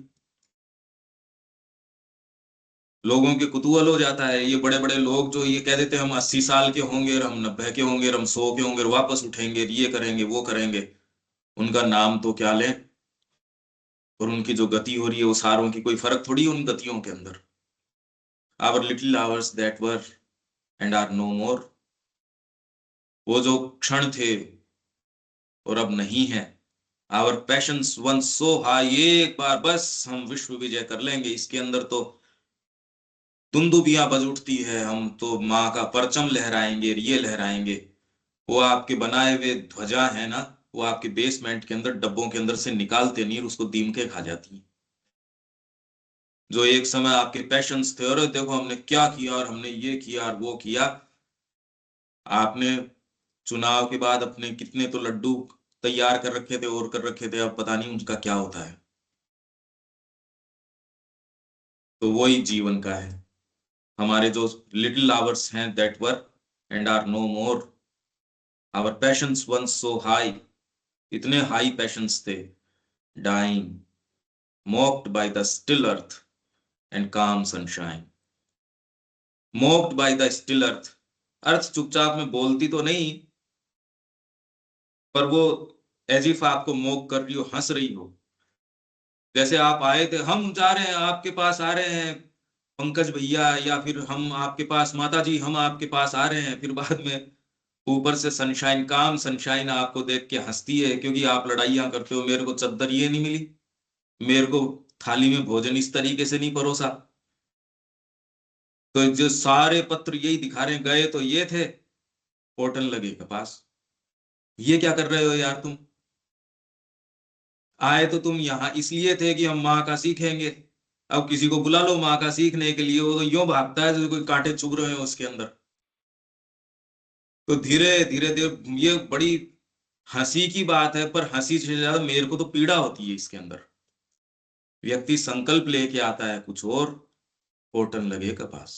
लोगों के कुतूहल हो जाता है। ये बड़े बड़े लोग जो ये कह देते हैं हम 80 साल के होंगे, और हम 90 के होंगे, और हम 100 के होंगे, और वापस उठेंगे, ये करेंगे वो करेंगे। उनका नाम तो क्या लें, और उनकी जो गति हो रही है वो सारों की कोई फर्क थोड़ी है उन गतियों के अंदर। Our little hours that were and are no more, वो जो क्षण थे और अब नहीं है। Our passions one so high, एक बार बस हम विश्व विजय कर लेंगे। इसके अंदर तो दुंदुबियां बज उठती है, हम तो माँ का परचम लहराएंगे, ये लहराएंगे। वो आपके बनाए हुए ध्वजा है ना, वो आपके बेसमेंट के अंदर डब्बों के अंदर से निकालते नहीं, उसको दीमके खा जाती है। जो एक समय आपके पैशंस थे, और देखो हमने क्या किया, और हमने ये किया और वो किया। आपने चुनाव के बाद अपने कितने तो लड्डू तैयार कर रखे थे और कर रखे थे, अब पता नहीं उनका क्या होता है। तो वही जीवन का है। हमारे जो लिटिल आवर्स हैं that were and are no more, our passions once so high, इतने हाई पैशंस थे, dying mocked by the still earth and calm sunshine. mocked by the still earth, अर्थ चुपचाप में बोलती तो नहीं, पर वो एज इफ आपको मोक कर रही हो, हंस रही हो। जैसे आप आए थे, हम जा रहे हैं आपके पास, आ रहे हैं पंकज भैया, या फिर हम आपके पास माता जी, हम आपके पास आ रहे हैं। फिर बाद में ऊपर से सनशाइन, काम सनशाइन आपको देख के हंसती है, क्योंकि आप लड़ाइयां करते हो, मेरे को चद्दर ये नहीं मिली, मेरे को थाली में भोजन इस तरीके से नहीं परोसा। तो जो सारे पत्र यही दिखा रहे, गए तो ये थे पोर्टल लगे कपास, ये क्या कर रहे हो यार तुम। आए तो तुम यहाँ इसलिए थे कि हम माँ का सीखेंगे। अब किसी को बुला लो माँ का सीखने के लिए, वो तो यूं भागता है जैसे कोई कांटे चुभ रहे हो उसके अंदर। तो धीरे धीरे धीरे, ये बड़ी हंसी की बात है, पर हंसी से ज्यादा मेरे को तो पीड़ा होती है इसके अंदर। व्यक्ति संकल्प लेके आता है कुछ और, पोर्टल लगे कपास।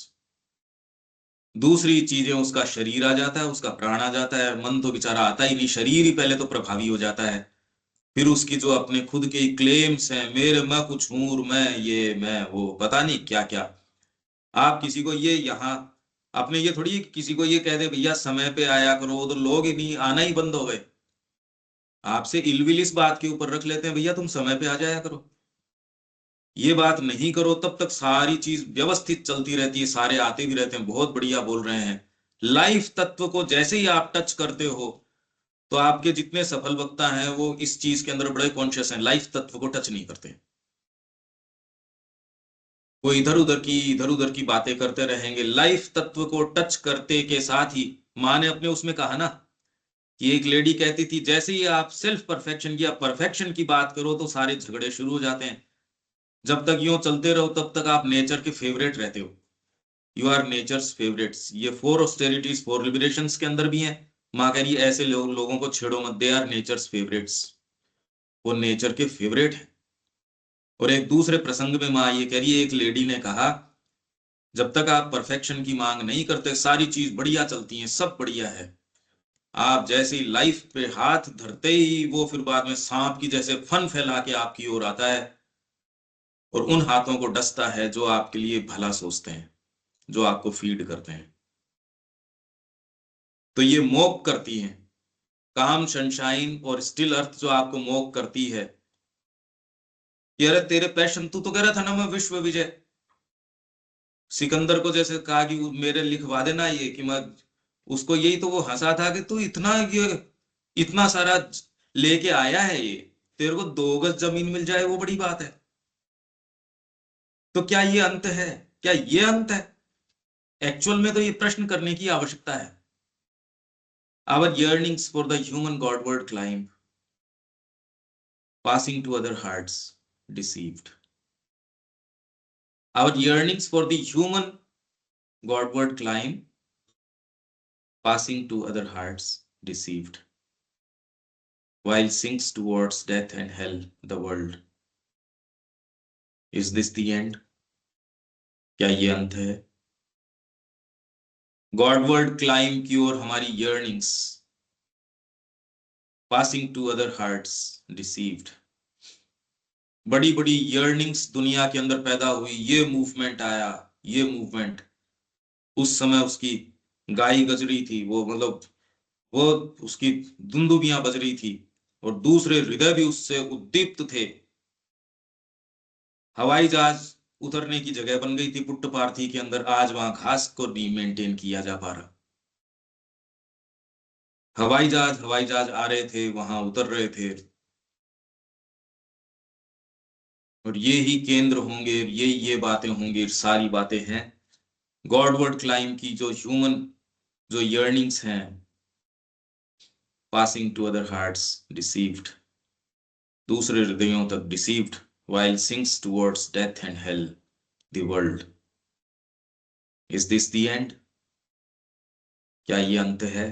दूसरी चीजें, उसका शरीर आ जाता है, उसका प्राण आ जाता है, मन तो बेचारा आता ही नहीं, शरीर ही पहले तो प्रभावी हो जाता है। फिर उसकी जो अपने खुद के क्लेम्स हैं, मेरे मैं कुछ हूं, और मैं ये मैं वो, पता नहीं क्या क्या। आप किसी को ये यहाँ, आपने ये थोड़ी किसी को ये कह दे भैया समय पे आया करो, तो लोग ही नहीं, आना ही बंद हो गए। आपसे इलविल इस बात के ऊपर रख लेते हैं, भैया तुम समय पे आ जाया करो। ये बात नहीं करो तब तक सारी चीज व्यवस्थित चलती रहती है, सारे आते भी रहते हैं, बहुत बढ़िया बोल रहे हैं। लाइफ तत्व को जैसे ही आप टच करते हो, तो आपके जितने सफल वक्ता हैं वो इस चीज के अंदर बड़े कॉन्शियस हैं, लाइफ तत्व को टच नहीं करते। वो इधर उधर की बातें करते रहेंगे। लाइफ तत्व को टच करते के साथ ही, माँ ने अपने उसमें कहा ना कि एक लेडी कहती थी, जैसे ही आप सेल्फ परफेक्शन या परफेक्शन की बात करो तो सारे झगड़े शुरू हो जाते हैं। जब तक यूं चलते रहो तब तक आप नेचर के फेवरेट रहते हो, यू आर नेचर्स फेवरेट्स। ये 4 ऑस्टेरिटीज 4 लिबरेशंस के अंदर भी है। माँ कह रही है ऐसे लोगों को छेड़ो मत, दे आर नेचर्स फेवरेट्स, वो नेचर के फेवरेट है। और एक दूसरे प्रसंग में माँ ये कह रही है, एक लेडी ने कहा, जब तक आप परफेक्शन की मांग नहीं करते सारी चीज बढ़िया चलती है, सब बढ़िया है। आप जैसे ही लाइफ पे हाथ धरते ही वो फिर बाद में सांप की जैसे फन फैला के आपकी ओर आता है, और उन हाथों को डसता है जो आपके लिए भला सोचते हैं, जो आपको फीड करते हैं। तो ये मोक करती हैं, काम सनशाइन और स्टिल अर्थ जो आपको मोक करती है। ये अरे तेरे पैशन, तू तो कह रहा था ना मैं विश्व विजय। सिकंदर को जैसे कहा कि मेरे लिखवा देना ये, कि मैं उसको, यही तो वो हंसा था कि तू इतना ये इतना सारा लेके आया है, ये तेरे को 2 गज जमीन मिल जाए वो बड़ी बात है। तो क्या ये अंत है, क्या ये अंत है? एक्चुअल में तो ये प्रश्न करने की आवश्यकता है। Our yearnings for the human godward climb, passing to other hearts deceived. Our yearnings for the human godward climb, passing to other hearts deceived, while sinks towards death and hell the world. Is this the end? क्या ये अंत है? Godward climb की ओर हमारी yearnings, passing to other hearts deceived. बड़ी बड़ी yearnings दुनिया के अंदर पैदा हुई, ये मूवमेंट आया, ये मूवमेंट। उस समय उसकी गाय गज रही थी, वो मतलब वो उसकी दुंदुबियां बज रही थी, और दूसरे हृदय भी उससे उद्दीप्त थे। हवाई जहाज उतरने की जगह बन गई थी पुट्टपार्थी के अंदर, आज वहां घास को नहीं मेंटेन किया जा पा रहा। हवाई जहाज आ रहे थे, वहां उतर रहे थे, और ये ही केंद्र होंगे, ये बातें होंगी, सारी बातें हैं गॉडवर्ड क्लाइम की, जो ह्यूमन जो यर्निंग्स हैं, passing to other hearts deceived, दूसरे हृदयों तक deceived, while sinks towards death and hell the world। Is this the end? क्या ये अंत है?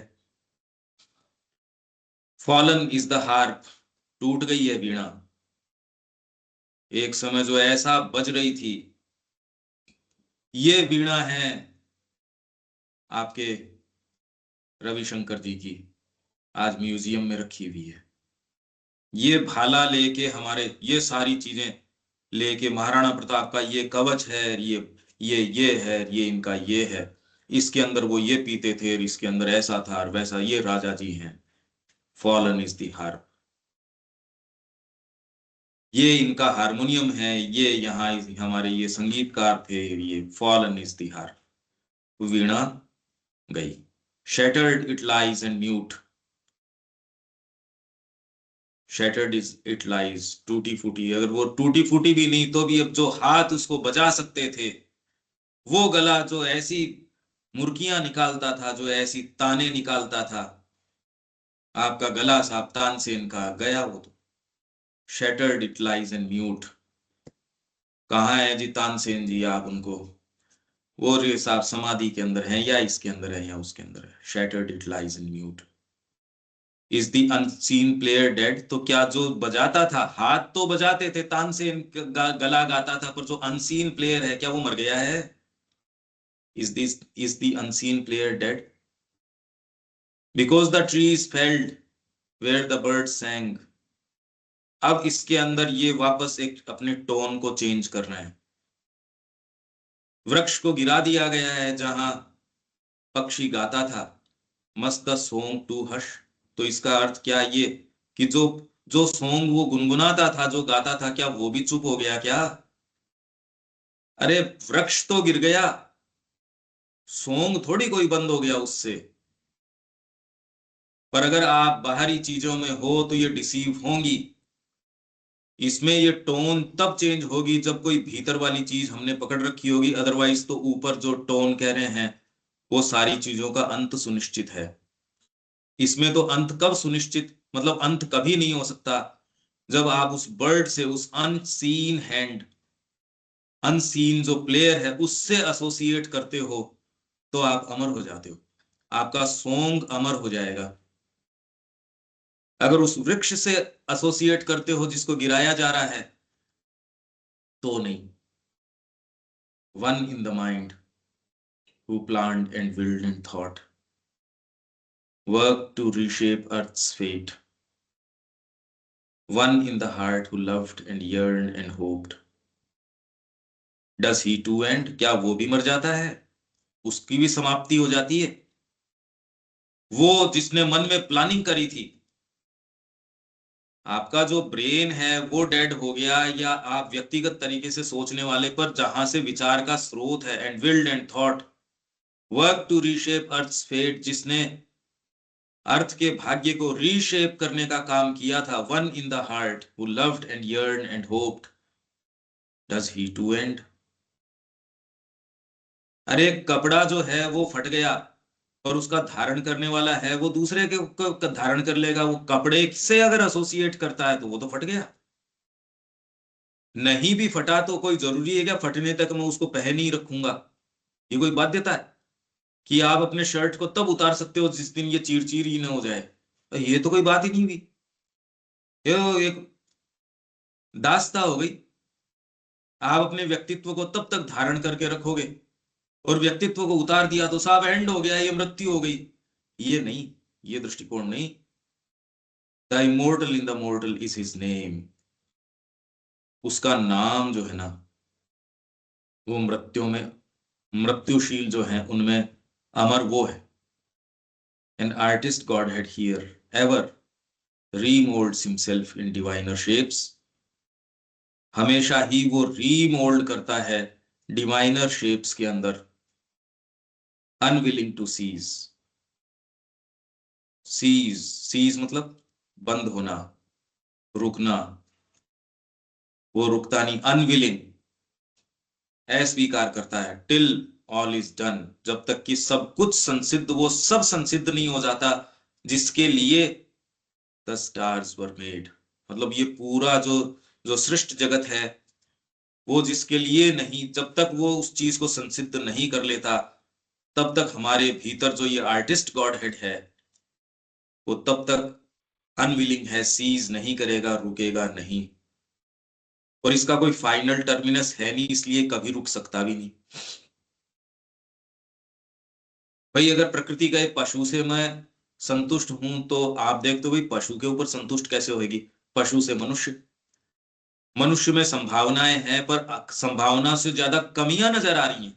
Fallen is the harp, टूट गई है वीणा। एक समय जो ऐसा बज रही थी, ये वीणा है आपके रविशंकर जी की, आज म्यूजियम में रखी हुई है। ये भाला लेके, हमारे ये सारी चीजें लेके, महाराणा प्रताप का ये कवच है, ये है, ये इनका ये है, इसके अंदर वो ये पीते थे, और इसके अंदर ऐसा था और वैसा, ये राजा जी हैं। फॉलन इज द हार्प, ये इनका हारमोनियम है, ये यहाँ हमारे ये संगीतकार थे, ये फॉलन इज द हार्प। वीणा गई, shattered it lies and mute, shattered is it lies, टूटी फूटी, अगर वो टूटी फूटी भी नहीं तो भी अब जो हाथ उसको बजा सकते थे, वो गला जो ऐसी मुर्कियां निकालता था, जो ऐसी ताने निकालता था, आपका गला साहब तानसेन का गया वो तो। shattered it lies and mute, कहाँ है जी तानसेन जी, आप उनको, वो रे साहब समाधि के अंदर है, या इसके अंदर है, या उसके अंदर है। shattered it lies and mute, is the unseen player dead, तो क्या जो बजाता था, हाथ तो बजाते थे, तानसेन गला गाता था, पर जो अनसीन प्लेयर है, क्या वो मर गया है? Is the unseen player dead? Because the trees felled where the bird sang, अब इसके अंदर ये वापस एक अपने टोन को चेंज कर रहे हैं। वृक्ष को गिरा दिया गया है जहां पक्षी गाता था, must the song too hush, तो इसका अर्थ क्या ये कि जो जो सॉन्ग वो गुनगुनाता था, जो गाता था, क्या वो भी चुप हो गया क्या? अरे वृक्ष तो गिर गया, सॉन्ग थोड़ी कोई बंद हो गया उससे। पर अगर आप बाहरी चीजों में हो तो ये डिसीव होंगी, इसमें ये टोन तब चेंज होगी जब कोई भीतर वाली चीज हमने पकड़ रखी होगी, अदरवाइज तो ऊपर जो टोन कह रहे हैं वो सारी चीजों का अंत सुनिश्चित है। इसमें तो अंत कब सुनिश्चित, मतलब अंत कभी नहीं हो सकता जब आप उस बर्ड से, उस अनसीन हैंड, अनसीन जो प्लेयर है, उससे एसोसिएट करते हो तो आप अमर हो जाते हो, आपका सॉन्ग अमर हो जाएगा। अगर उस वृक्ष से एसोसिएट करते हो जिसको गिराया जा रहा है तो नहीं। One in the mind who planned and willed and thought, worked to reshape earth's fate, one in the heart who loved and yearned and hoped, does he too end, क्या वो भी मर जाता है, उसकी भी समाप्ति हो जाती है? वो जिसने मन में प्लानिंग करी थी, आपका जो ब्रेन है वो डेड हो गया, या आप व्यक्तिगत तरीके से सोचने वाले, पर जहां से विचार का स्रोत है, and willed and thought, work to reshape earth's fate, जिसने अर्थ के भाग्य को रीशेप करने का काम किया था, one in the heart who loved and yearn and hoped, does he too end? अरे कपड़ा जो है वो फट गया, और उसका धारण करने वाला है वो दूसरे के धारण कर लेगा, वो कपड़े से अगर एसोसिएट करता है तो वो तो फट गया। नहीं भी फटा तो कोई जरूरी है क्या फटने तक मैं उसको पहन ही रखूंगा? ये कोई बाध्यता है कि आप अपने शर्ट को तब उतार सकते हो जिस दिन ये चीर चीर ही ना हो जाए? तो ये तो कोई बात ही नहीं हुई, ये तो एक दास्ता हो गई। आप अपने व्यक्तित्व को तब तक धारण करके रखोगे और व्यक्तित्व को उतार दिया तो साहब एंड हो गया, ये मृत्यु हो गई। ये नहीं, ये दृष्टिकोण नहीं। The immortal in the mortar is his name. उसका नाम जो है ना, वो मृत्युशील जो है उनमें अमर वो है। An artist Godhead here ever remoulds himself in diviner shapes. हमेशा ही वो रीमोल्ड करता है डिवाइनर शेप्स के अंदर। अनविलिंग टू सीज मतलब बंद होना, रुकना। वो रुकता नहीं, अनविलिंग, अस्वीकार करता है। टिल ऑल इज डन, जब तक कि सब कुछ संसिद्ध, वो सब संसिद्ध नहीं हो जाता जिसके लिए द स्टार्स वर मेड। मतलब ये पूरा जो जो सृष्ट जगत है, वो जिसके लिए नहीं, जब तक वो उस चीज को संसिद्ध नहीं कर लेता, तब तक हमारे भीतर जो ये आर्टिस्ट गॉड हेड है, वो तब तक अनविलिंग है, सीज नहीं करेगा, रुकेगा नहीं। और इसका कोई फाइनल टर्मिनस है नहीं, इसलिए कभी रुक सकता भी नहीं। भाई अगर प्रकृति का एक पशु से मैं संतुष्ट हूं, तो आप देखते हो भाई पशु के ऊपर संतुष्ट कैसे होगी। पशु से मनुष्य, मनुष्य में संभावनाएं हैं, पर संभावना से ज्यादा कमियां नजर आ रही हैं।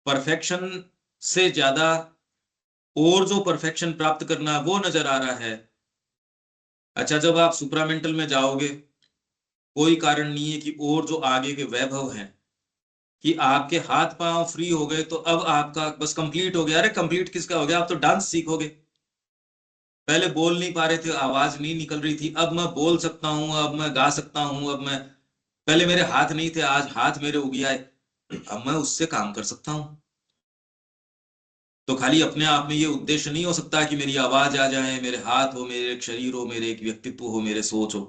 परफेक्शन से ज्यादा और जो परफेक्शन प्राप्त करना वो नजर आ रहा है। अच्छा, जब आप सुप्रामेंटल में जाओगे, कोई कारण नहीं है कि और जो आगे के वैभव हैं, कि आपके हाथ पांव फ्री हो गए तो अब आपका बस कंप्लीट हो गया। अरे कंप्लीट किसका हो गया? आप तो डांस सीखोगे। पहले बोल नहीं पा रहे थे, आवाज नहीं निकल रही थी, अब मैं बोल सकता हूं, अब मैं गा सकता हूं, अब मैं, पहले मेरे हाथ नहीं थे, आज हाथ मेरे उग आए, अब मैं उससे काम कर सकता हूं। तो खाली अपने आप में ये उद्देश्य नहीं हो सकता कि मेरी आवाज आ जाए, मेरे हाथ हो, मेरे एक शरीर हो, मेरे एक व्यक्तित्व हो, मेरे सोच हो।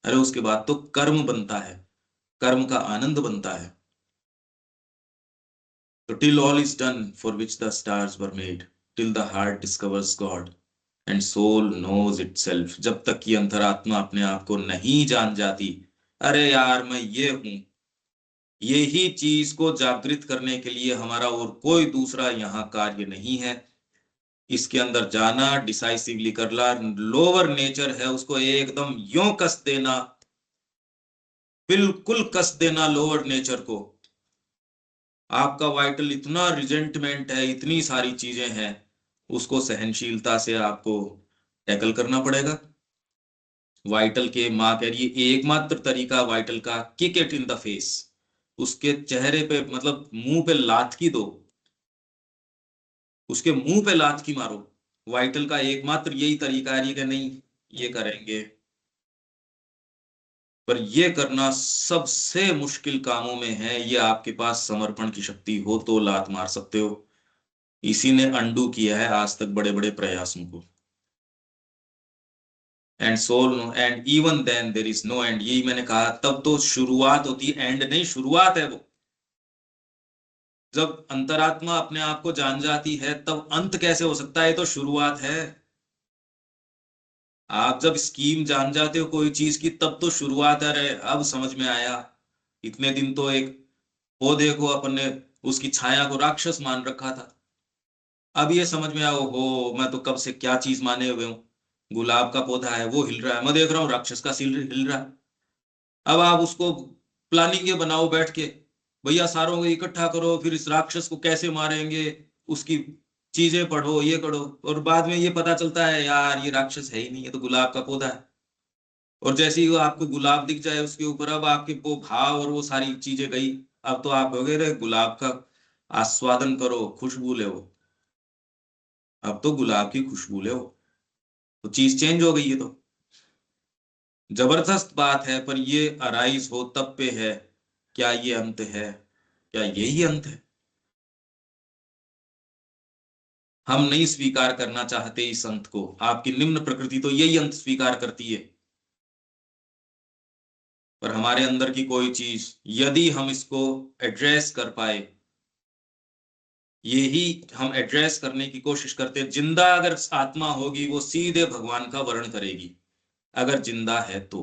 अरे उसके बाद तो कर्म बनता है, कर्म का आनंद बनता है। तो till all is done for which the stars were made, till the heart discovers God and soul knows itself. जब तक कि अंतरात्मा अपने आप को नहीं जान जाती, अरे यार मैं ये हूं, यही चीज को जागृत करने के लिए हमारा और कोई दूसरा यहाँ कार्य नहीं है। इसके अंदर जाना, डिसाइसिवली करना, लोअर नेचर है उसको एकदम यों कस देना, बिल्कुल कस देना लोअर नेचर को। आपका वाइटल इतना रिजेंटमेंट है, इतनी सारी चीजें हैं, उसको सहनशीलता से आपको टैकल करना पड़ेगा। वाइटल के माँ कह रही है एकमात्र तरीका वाइटल का, kick it in the face. उसके चेहरे पे, मतलब मुंह पे लात की दो, उसके मुंह पे लात की मारो। वाइटल का एकमात्र यही तरीका है कि नहीं ये करेंगे। पर ये करना सबसे मुश्किल कामों में है। ये आपके पास समर्पण की शक्ति हो तो लात मार सकते हो। इसी ने अंडू किया है आज तक बड़े बड़े प्रयासों को। And soul know and even then there is no end, यही मैंने कहा, तब तो शुरुआत होती है, एंड नहीं, शुरुआत है वो। जब अंतरात्मा अपने आप को जान जाती है, तब अंत कैसे हो सकता है? तो शुरुआत है। आप जब स्कीम जान जाते हो कोई चीज की, तब तो शुरुआत है। अब समझ में आया। इतने दिन तो एक पौधे को अपन ने, उसकी छाया को राक्षस मान रखा था। अब ये समझ में आया, ओहो मैं तो कब से क्या चीज माने हुए हूं। गुलाब का पौधा है, वो हिल रहा है, मैं देख रहा हूँ राक्षस का सिर हिल रहा है। अब आप उसको प्लानिंग ये बनाओ बैठ के, भैया सारों को इकट्ठा करो, फिर इस राक्षस को कैसे मारेंगे, उसकी चीजें पढ़ो, ये करो, और बाद में ये पता चलता है यार ये राक्षस है ही नहीं, ये तो गुलाब का पौधा है। और जैसे ही वो आपको गुलाब दिख जाए उसके ऊपर, अब आपके वो भाव और वो सारी चीजें गई। अब तो आप हो गए गुलाब का आस्वादन करो, खुशबू ले। अब तो गुलाब की खुशबू ले, तो चीज चेंज हो गई है। तो जबरदस्त बात है, पर ये अराइज हो तब पे है। क्या ये अंत है? क्या यही अंत है? हम नहीं स्वीकार करना चाहते इस अंत को। आपकी निम्न प्रकृति तो यही अंत स्वीकार करती है। पर हमारे अंदर की कोई चीज, यदि हम इसको एड्रेस कर पाए, यही हम एड्रेस करने की कोशिश करते हैं। जिंदा अगर आत्मा होगी, वो सीधे भगवान का वर्ण करेगी, अगर जिंदा है तो।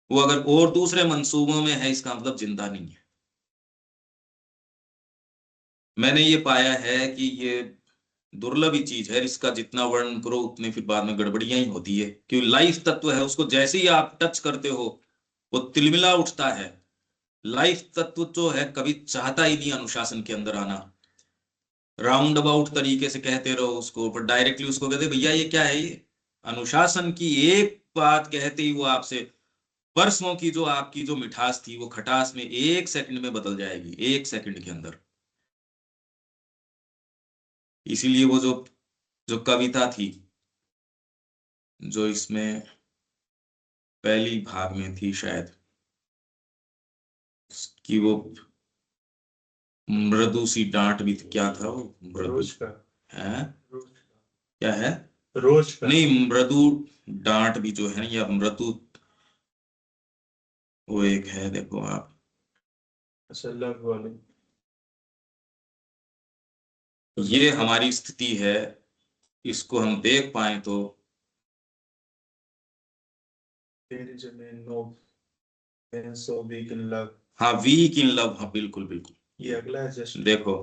वो अगर और दूसरे मंसूबों में है, इसका मतलब जिंदा नहीं है। मैंने ये पाया है कि ये दुर्लभ ही चीज है, इसका जितना वर्णन करो उतने फिर बाद में गड़बड़ियां ही होती है, क्योंकि लाइफ तत्व है, उसको जैसे ही आप टच करते हो वो तिलमिला उठता है। लाइफ तत्व जो है कभी चाहता ही नहीं अनुशासन के अंदर आना, राउंड अबाउट तरीके से कहते रहो उसको, पर डायरेक्टली उसको कहते भैया ये क्या है, ये अनुशासन की एक बात कहते ही वो आपसे वर्षों की जो आपकी जो मिठास थी वो खटास में 1 सेकंड में बदल जाएगी, 1 सेकंड के अंदर। इसीलिए वो जो जो कविता थी जो इसमें पहली भाग में थी शायद, कि वो मृदु सी डांट भी थी, क्या था वो मृदु है, क्या है रोज का नहीं, मृदु डांट भी जो है या मृदु, वो एक है देखो आप, अच्छा लव वाली, ये हमारी स्थिति है, इसको हम देख पाए तो सो वीक इन लव, हाँ वीक इन लव, हाँ बिल्कुल बिल्कुल, ये अगला है जस्ट देखो,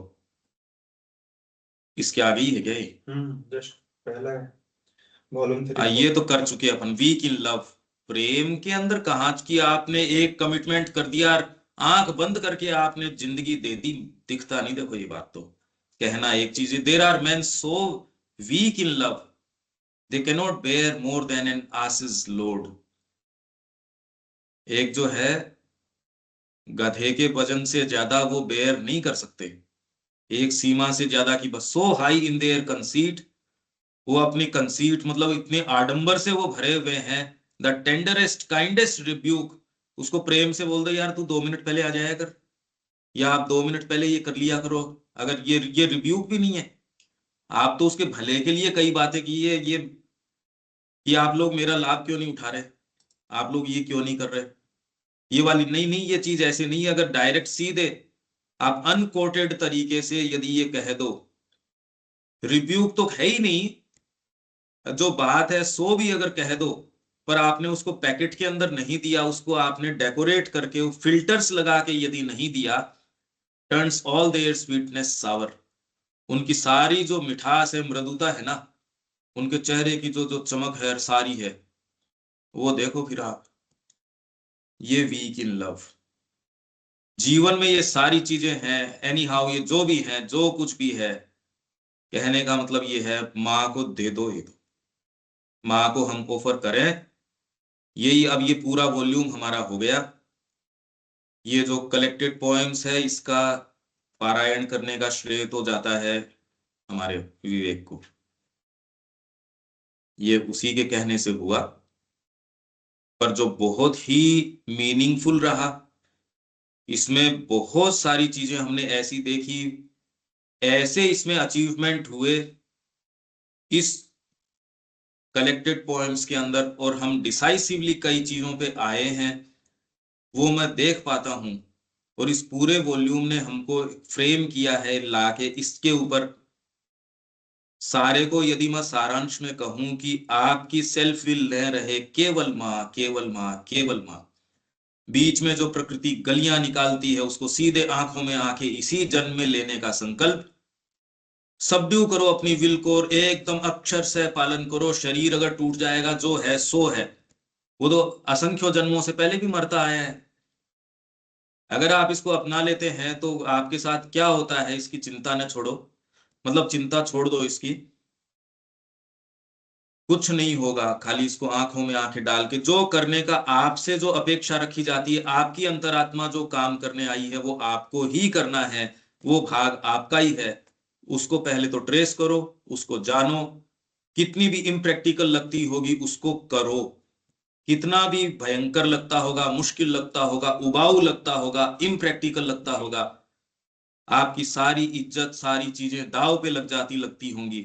इसके आगे ही है क्या ये, जस्ट पहला है वॉल्यूम 3। ये तो कर चुके अपन, वीक इन लव, प्रेम के अंदर कहाँ की आपने एक कमिटमेंट कर दिया, आंख बंद करके आपने जिंदगी दे दी, दिखता नहीं। देखो ये बात तो कहना एक चीज है, there are men so weak in love they can not bear more than an ass's load. एक जो है गधे के वजन से ज्यादा वो बेयर नहीं कर सकते, एक सीमा से ज्यादा की, बस सो हाई इन देयर कंसीट, वो अपनी कंसीट मतलब इतने आडंबर से वो भरे हुए हैं, द टेंडरेस्ट काइंडेस्ट रिब्यूक, उसको प्रेम से बोल दो यार तू 2 मिनट पहले आ जाया कर, या आप 2 मिनट पहले ये कर लिया करो, अगर ये रिब्यूक भी नहीं है, आप तो उसके भले के लिए कई बातें की है, ये कि आप लोग मेरा लाभ क्यों नहीं उठा रहे, आप लोग ये क्यों नहीं कर रहे, ये वाली नहीं नहीं, ये चीज ऐसे नहीं है। अगर डायरेक्ट सीधे आप अनकोटेड तरीके से यदि ये कह दो, रिब्यूक तो है ही नहीं, जो बात है सो भी अगर कह दो, पर आपने उसको पैकेट के अंदर नहीं दिया, उसको आपने डेकोरेट करके फिल्टर्स लगा के यदि नहीं दिया, टर्न्स ऑल देयर स्वीटनेस सावर, उनकी सारी जो मिठास है मृदुता है ना, उनके चेहरे की जो जो चमक है सारी है, वो देखो फिर आप, ये वीक इन लव, जीवन में ये सारी चीजें हैं, एनी हाउ ये जो भी है जो कुछ भी है, कहने का मतलब ये है माँ को दे दो, ये दो माँ को हम ऑफर करें, यही अब ये पूरा वॉल्यूम हमारा हो गया। ये जो कलेक्टेड पोएम्स है इसका पारायण करने का श्रेय तो जाता है हमारे विवेक को, ये उसी के कहने से हुआ, पर जो बहुत ही मीनिंगफुल रहा, इसमें बहुत सारी चीजें हमने ऐसी देखी, ऐसे इसमें अचीवमेंट हुए इस कलेक्टेड पोएम्स के अंदर, और हम डिसाइसिवली कई चीजों पे आए हैं, वो मैं देख पाता हूं, और इस पूरे वॉल्यूम ने हमको फ्रेम किया है लाके इसके ऊपर। सारे को यदि मैं सारांश में कहूं कि आपकी सेल्फ विल न रहे, केवल माँ केवल माँ केवल माँ, बीच में जो प्रकृति गलियां निकालती है उसको सीधे आंखों में आंखें इसी जन्म में लेने का संकल्प, सबड्यू करो अपनी विल को और एकदम अक्षर से पालन करो, शरीर अगर टूट जाएगा जो है सो है, वो तो असंख्यों जन्मों से पहले भी मरता आया है, अगर आप इसको अपना लेते हैं तो आपके साथ क्या होता है इसकी चिंता न छोड़ो, मतलब चिंता छोड़ दो इसकी, कुछ नहीं होगा, खाली इसको आंखों में आंखें डाल के जो करने का आपसे जो अपेक्षा रखी जाती है, आपकी अंतरात्मा जो काम करने आई है वो आपको ही करना है, वो भाग आपका ही है, उसको पहले तो ट्रेस करो, उसको जानो, कितनी भी इम्प्रैक्टिकल लगती होगी उसको करो, कितना भी भयंकर लगता होगा, मुश्किल लगता होगा, उबाऊ लगता होगा, इम्प्रैक्टिकल लगता होगा, आपकी सारी इज्जत सारी चीजें दांव पे लग जाती लगती होंगी,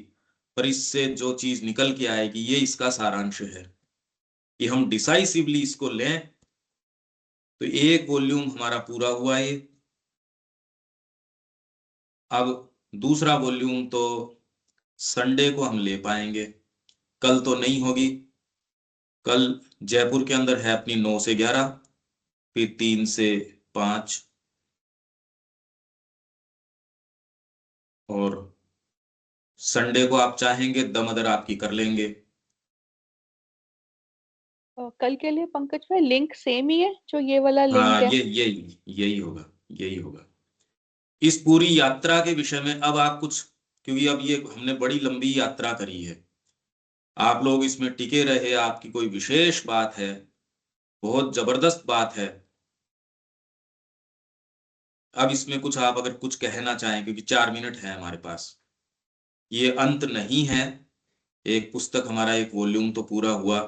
पर इससे जो चीज निकल के आएगी ये इसका सारांश है कि हम डिसाइसिवली इसको लें, तो एक वॉल्यूम हमारा पूरा हुआ ये। अब दूसरा वॉल्यूम तो संडे को हम ले पाएंगे, कल तो नहीं होगी, कल जयपुर के अंदर है अपनी 9 से 11, फिर 3 से 5, और संडे को आप चाहेंगे दम अदर आपकी कर लेंगे। कल के लिए पंकज भाई लिंक सेम ही है जो ये वाला लिंक हाँ, है? यही होगा, यही होगा। इस पूरी यात्रा के विषय में अब आप कुछ, क्योंकि अब ये हमने बड़ी लंबी यात्रा करी है, आप लोग इसमें टिके रहे, आपकी कोई विशेष बात है, बहुत जबरदस्त बात है, अब इसमें कुछ आप अगर कुछ कहना चाहें, क्योंकि 4 मिनट है हमारे पास, ये अंत नहीं है, एक पुस्तक हमारा एक वॉल्यूम तो पूरा हुआ।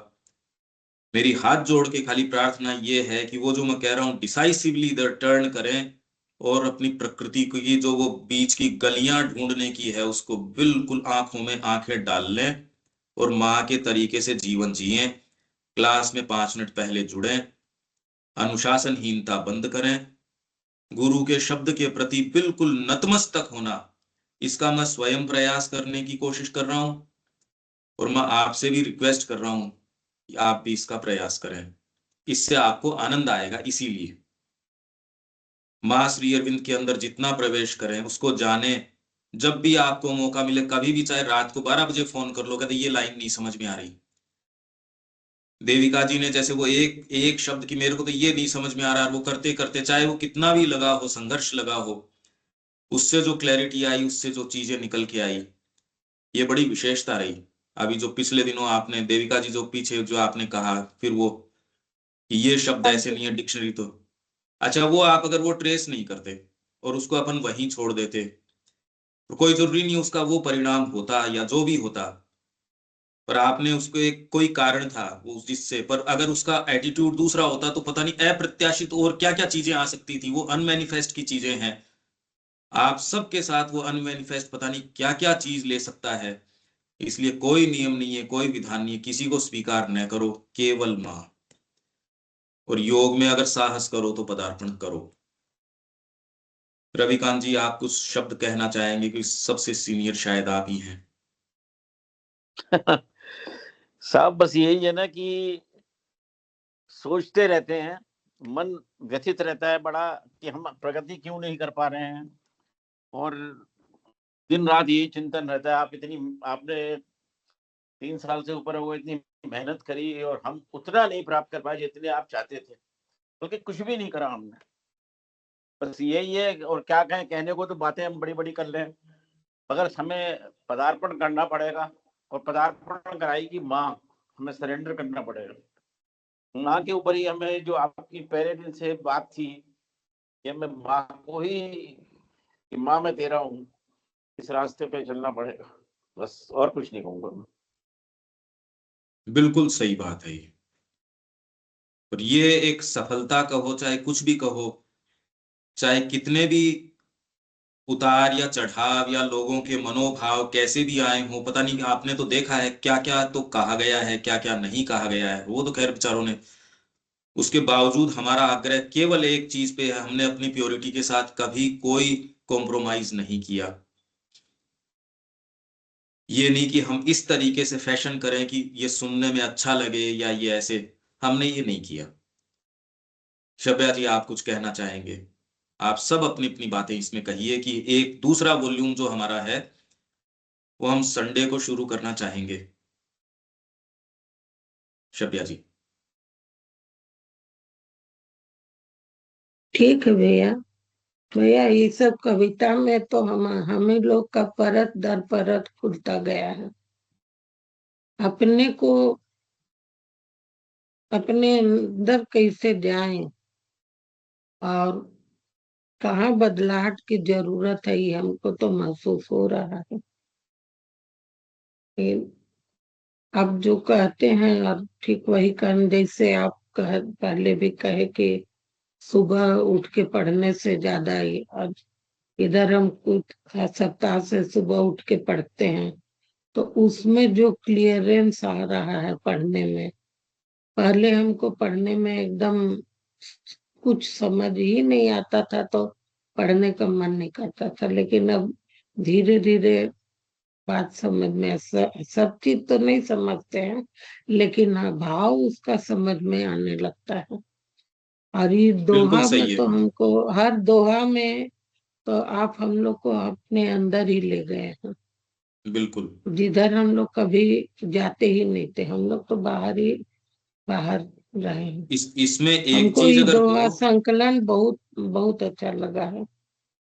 मेरी हाथ जोड़ के खाली प्रार्थना ये है कि वो जो मैं कह रहा हूँ डिसाइसिवली इधर टर्न करें और अपनी प्रकृति की जो वो बीच की गलियां ढूंढने की है उसको बिल्कुल आंखों में आंखें डाल लें और माँ के तरीके से जीवन जिएं। क्लास में 5 मिनट पहले जुड़ें, अनुशासनहीनता बंद करें, गुरु के शब्द के प्रति बिल्कुल नतमस्तक होना, इसका मैं स्वयं प्रयास करने की कोशिश कर रहा हूं और मैं आपसे भी रिक्वेस्ट कर रहा हूं कि आप भी इसका प्रयास करें, इससे आपको आनंद आएगा। इसीलिए मां श्री अरविंद के अंदर जितना प्रवेश करें उसको जाने, जब भी आपको मौका मिले कभी भी, चाहे रात को 12 बजे फोन कर लो, कहते ये लाइन नहीं समझ में आ रही, देविका जी ने जैसे वो एक एक शब्द की मेरे को तो ये नहीं समझ में आ रहा, वो करते करते चाहे वो कितना भी लगा हो, संघर्ष लगा हो, उससे जो क्लैरिटी आई, उससे जो चीजें निकल के आई, ये बड़ी विशेषता रही। अभी जो पिछले दिनों आपने देविका जी जो पीछे जो आपने कहा, फिर वो कि ये शब्द हाँ ऐसे जी। नहीं है डिक्शनरी, तो अच्छा वो आप अगर वो ट्रेस नहीं करते और उसको अपन वहीं छोड़ देते तो कोई जरूरी नहीं उसका वो परिणाम होता या जो भी होता, पर आपने उसको एक कोई कारण था उस जिससे, पर अगर उसका एटीट्यूड दूसरा होता तो पता नहीं अप्रत्याशित और क्या क्या चीजें आ सकती थी। वो अनमैनिफेस्ट की चीजें हैं, आप सबके साथ वो अनमैनिफेस्ट पता नहीं क्या क्या चीज ले सकता है। इसलिए कोई नियम नहीं है, कोई विधान नहीं है, किसी को स्वीकार न करो, केवल मां। और योग में अगर साहस करो तो पदार्पण करो। रविकांत जी आप कुछ शब्द कहना चाहेंगे, कि सबसे सीनियर शायद आप ही हैं। साहब बस यही है ना कि सोचते रहते हैं, मन व्यथित रहता है बड़ा कि हम प्रगति क्यों नहीं कर पा रहे हैं, और दिन रात यही चिंतन रहता है। आपने 3 साल से ऊपर हो इतनी मेहनत करी और हम उतना नहीं प्राप्त कर पाए जितने आप चाहते थे, क्योंकि कुछ भी नहीं करा हमने। बस यही है, और क्या कहें, कहने को तो बातें हम बड़ी बड़ी कर लें, मगर हमें पदार्पण करना पड़ेगा, और पदार्पण कराएगी माँ, हमें सरेंडर करना पड़ेगा माँ के ऊपर ही। हमें जो आपकी पहले दिन से बात थी कि हमें माँ को ही, कि माँ मैं तेरा हूँ, इस रास्ते पे चलना पड़ेगा, बस और कुछ नहीं कहूंगा। बिल्कुल सही बात है ये, और ये एक सफलता कहो चाहे कुछ भी कहो, चाहे कितने भी उतार या चढ़ाव या लोगों के मनोभाव कैसे भी आए हो, पता नहीं आपने तो देखा है क्या क्या तो कहा गया है, क्या क्या नहीं कहा गया है, वो तो खैर बेचारों ने, उसके बावजूद हमारा आग्रह केवल एक चीज पे है, हमने अपनी प्योरिटी के साथ कभी कोई कॉम्प्रोमाइज नहीं किया। ये नहीं कि हम इस तरीके से फैशन करें कि ये सुनने में अच्छा लगे या ये ऐसे, हमने ये नहीं किया। शब्या जी आप कुछ कहना चाहेंगे? आप सब अपनी अपनी बातें इसमें कहिए कि एक दूसरा वॉल्यूम जो हमारा है वो हम संडे को शुरू करना चाहेंगे। शब्या जी। ठीक है भैया। भैया ये सब कविता में तो हमें लोग का परत दर परत खुलता गया है। अपने को अपने अंदर कैसे जाएं और कहाँ बदलाहट की जरूरत है, ये हमको तो महसूस हो रहा है। कि अब जो कहते हैं और ठीक वही करने, जैसे आप पहले भी कहे कि सुबह उठ के पढ़ने से ज्यादा और इधर हम कुछ सप्ताह से सुबह उठ के पढ़ते हैं, तो उसमें जो क्लियरेंस आ रहा है पढ़ने में, पहले हमको पढ़ने में एकदम कुछ समझ ही नहीं आता था तो पढ़ने का मन नहीं करता था, लेकिन अब धीरे धीरे बात समझ में, सब चीज तो नहीं समझते हैं, लेकिन हाँ भाव उसका समझ में आने लगता है। और ये बिल्कुल दोहा में सही है। तो हमको हर दोहा में तो आप हम लोग को अपने अंदर ही ले गए हैं, बिल्कुल जिधर हम लोग कभी जाते ही नहीं थे। हम लोग तो बाहर रहे हैं। इसमें एक हमको चीज ये अगर दोहा कहो, संकलन बहुत बहुत अच्छा लगा है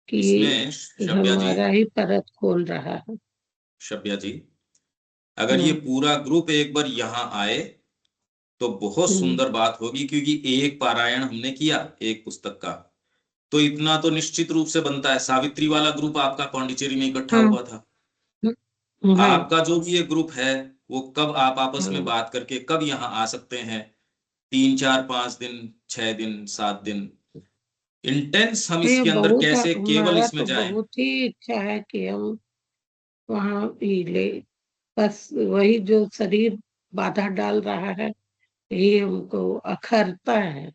कि इसमें ये शब्या जी, हमारा ही परत खोल रहा है। शब्या जी, अगर ये हम्म पूरा ग्रुप एक बार यहाँ आए तो बहुत हम्म सुंदर बात होगी, क्योंकि एक पारायण हमने किया एक पुस्तक का, तो इतना तो निश्चित रूप से बनता है। सावित्री वाला ग्रुप आपका पौंडीचेरी में इकट्ठा हाँ हुआ था, हाँ आपका जो भी ये ग्रुप है, वो कब आप आपस में हाँ। बात करके कब यहाँ आ सकते हैं? 3 4 5 दिन, 6 दिन, 7 दिन, इंटेंस हम ये इसके अंदर बहुत कैसे केवल हमारा इसमें तो जाएं? बहुत ही इच्छा है कि हम वहाँ ही ले, बस वही जो शरीर बाधा डाल रहा है, यही हमको अखरता है।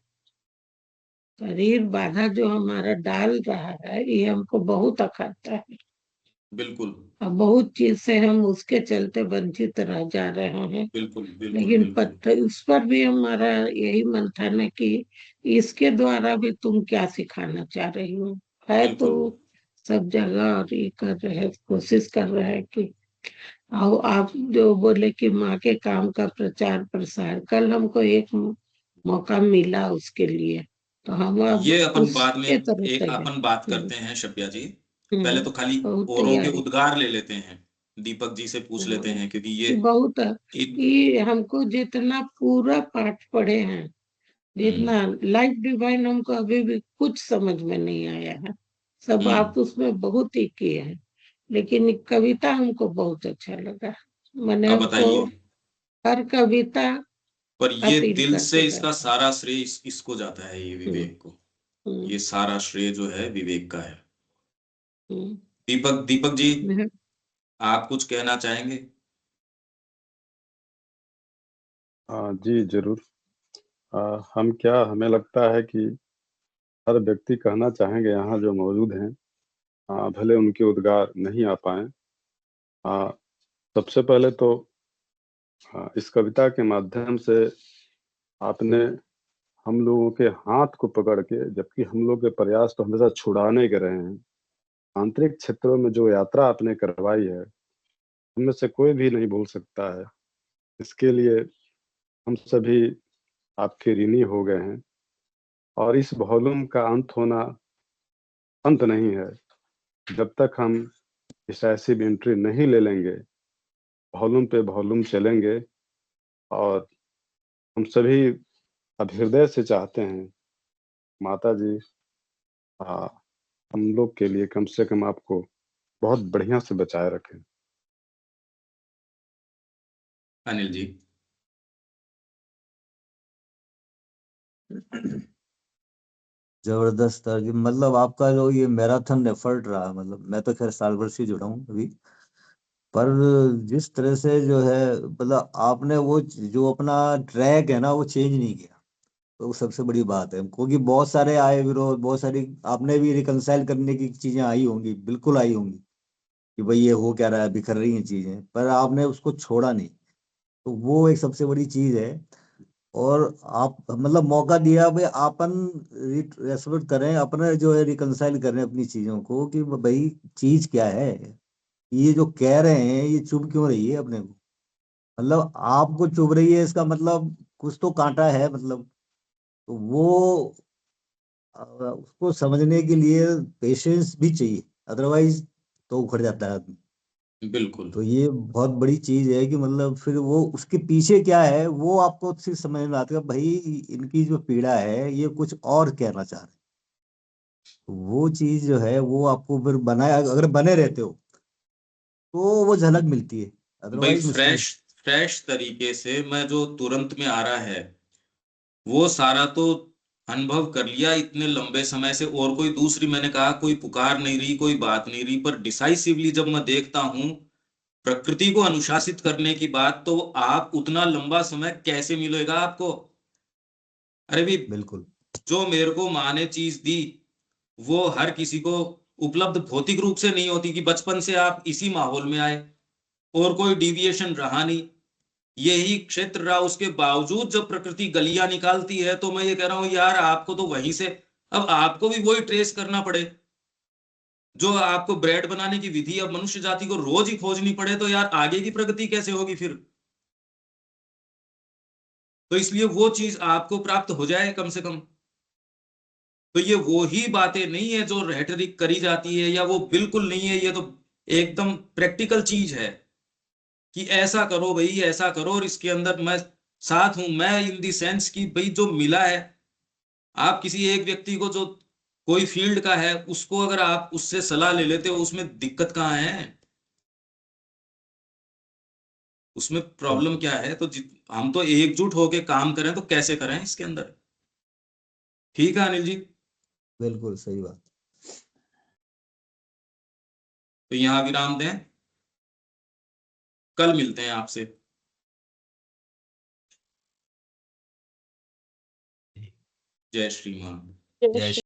शरीर बाधा जो हमारा डाल रहा है, ये हमको बहुत अखरता है। बिल्कुल अब बहुत चीज से हम उसके चलते वंचित रह जा रहे हैं। बिल्कुल बिल्कुल लेकिन बिल्कुल उस पर भी हमारा यही मन था ना कि इसके द्वारा भी तुम क्या सिखाना चाह रही हो। है तो बिल्कुल। सब जगह, और ये कर रहे हैं, कोशिश कर रहे हैं कि आओ। आप जो बोले कि माँ के काम का प्रचार प्रसार, कल हमको एक मौका मिला उसके लिए, तो हम अब ये अपन बाद में उसके तरफ एक तैयार। अपन बात करते हैं शब्या जी। पहले तो खाली बहुत औरों के तैयारी। उद्गार ले लेते हैं, दीपक जी से पूछ लेते हैं, क्योंकि बहुत इन, ये हमको जितना पूरा पाठ पढ़े हैं, हम्म जितना लाइफ डिवाइन, हमको अभी भी कुछ समझ में नहीं आया है। सब हम्म, आप उसमें बहुत ही किए हैं, लेकिन एक कविता हमको बहुत अच्छा लगा। मैंने अब हमको बताइए। हर कविता पर ये अपील दिल से करके इसका जाता है। सारा श्रेय इसको जाता है, ये हम्म विवेक को। हम्म ये सारा श्रेय जो है विवेक का है। हम्म दीपक दीपक जी, हम्म। आप कुछ कहना चाहेंगे? जी जरूर। हमें लगता है कि हर व्यक्ति कहना चाहेंगे यहाँ जो मौजूद हैं, भले उनके उद्गार नहीं आ पाए। आ, सबसे पहले तो इस कविता के माध्यम से आपने हम लोगों के हाथ को पकड़ के, जबकि हम लोग के प्रयास तो हमेशा छुड़ाने के रहे हैं, आंतरिक क्षेत्रों में जो यात्रा आपने करवाई है, उनमें से कोई भी नहीं भूल सकता है। इसके लिए हम सभी आपके ऋणी हो गए हैं। और इस वॉल्यूम का अंत नहीं है। जब तक हम डिसाइसिव एंट्री नहीं ले लेंगे, वॉल्यूम पे वॉल्यूम चलेंगे। और हम सभी अब हृदय से चाहते हैं, माता जी, आ, हम लोग के लिए कम से कम आपको बहुत बढ़िया से बचाए रखें। अनिल जी। जबरदस्त था कि मतलब आपका जो ये मैराथन एफर्ट रहा, मतलब मैं तो खैर साल भर से जुड़ा हूँ अभी, पर जिस तरह से जो है, मतलब आपने वो जो अपना ट्रैक है ना वो चेंज नहीं किया, तो वो सबसे बड़ी बात है। क्योंकि बहुत सारे आए विरोध, बहुत सारी आपने भी रिकंसाइल करने की चीजें आई होंगी, बिल्कुल आई होंगी कि भाई ये हो क्या रहा है, बिखर रही हैं चीजें, पर आपने उसको छोड़ा नहीं, तो वो एक सबसे बड़ी चीज है। और आप मतलब मौका दिया भाई, अपन रेस्पेक्ट करें, अपने जो है रिकंसाइल करें अपनी चीजों को कि भाई चीज क्या है, ये जो कह रहे हैं ये चुभ क्यों रही है अपने को, मतलब आपको चुभ रही है इसका मतलब कुछ तो कांटा है, मतलब तो वो उसको समझने के लिए पेशेंस भी चाहिए, अदरवाइज तो उखड़ जाता है आदमी। बिल्कुल तो ये बहुत बड़ी चीज है कि मतलब फिर वो उसके पीछे क्या है वो आपको सिर्फ समझ में आता है भाई, इनकी जो पीड़ा है ये कुछ और कहना चाह रहे हैं। तो वो चीज जो है वो आपको फिर बनाए, अगर बने रहते हो तो वो झलक मिलती है, भाई। अदरवाइज मुश्किल। फ्रेश फ्रेश तरीके से मैं जो तुरंत में आ रहा है, वो सारा तो अनुभव कर लिया इतने लंबे समय से, और कोई दूसरी, मैंने कहा कोई पुकार नहीं रही, कोई बात नहीं रही, पर डिसाइसिवली जब मैं देखता हूं प्रकृति को अनुशासित करने की बात, तो आप उतना लंबा समय कैसे मिलेगा आपको? अरे भी, बिल्कुल जो मेरे को माँ ने चीज दी, वो हर किसी को उपलब्ध भौतिक रूप से नहीं होती, कि बचपन से आप इसी माहौल में आए और कोई डिविएशन रहा नहीं, यही क्षेत्र रहा, उसके बावजूद जब प्रकृति गलियां निकालती है, तो मैं ये कह रहा हूं यार, आपको तो वहीं से अब आपको भी वही ट्रेस करना पड़े। जो आपको ब्रेड बनाने की विधि अब मनुष्य जाति को रोज ही खोजनी पड़े तो यार आगे की प्रगति कैसे होगी फिर। तो इसलिए वो चीज आपको प्राप्त हो जाए कम से कम। तो ये वो ही बातें नहीं है जो रेटरिक करी जाती है, या वो बिल्कुल नहीं है, ये तो एकदम प्रैक्टिकल चीज है कि ऐसा करो भाई, ऐसा करो, और इसके अंदर मैं साथ हूं। मैं इन दी सेंस कि भाई जो मिला है, आप किसी एक व्यक्ति को जो कोई फील्ड का है उसको अगर आप उससे सलाह ले लेते हो, उसमें दिक्कत कहाँ है, उसमें प्रॉब्लम क्या है। तो हम तो एकजुट होके काम करें तो कैसे करें इसके अंदर। ठीक है अनिल जी, बिल्कुल सही बात। तो यहां विराम दें, कल मिलते हैं आपसे। जय श्री मान। जय जय श्री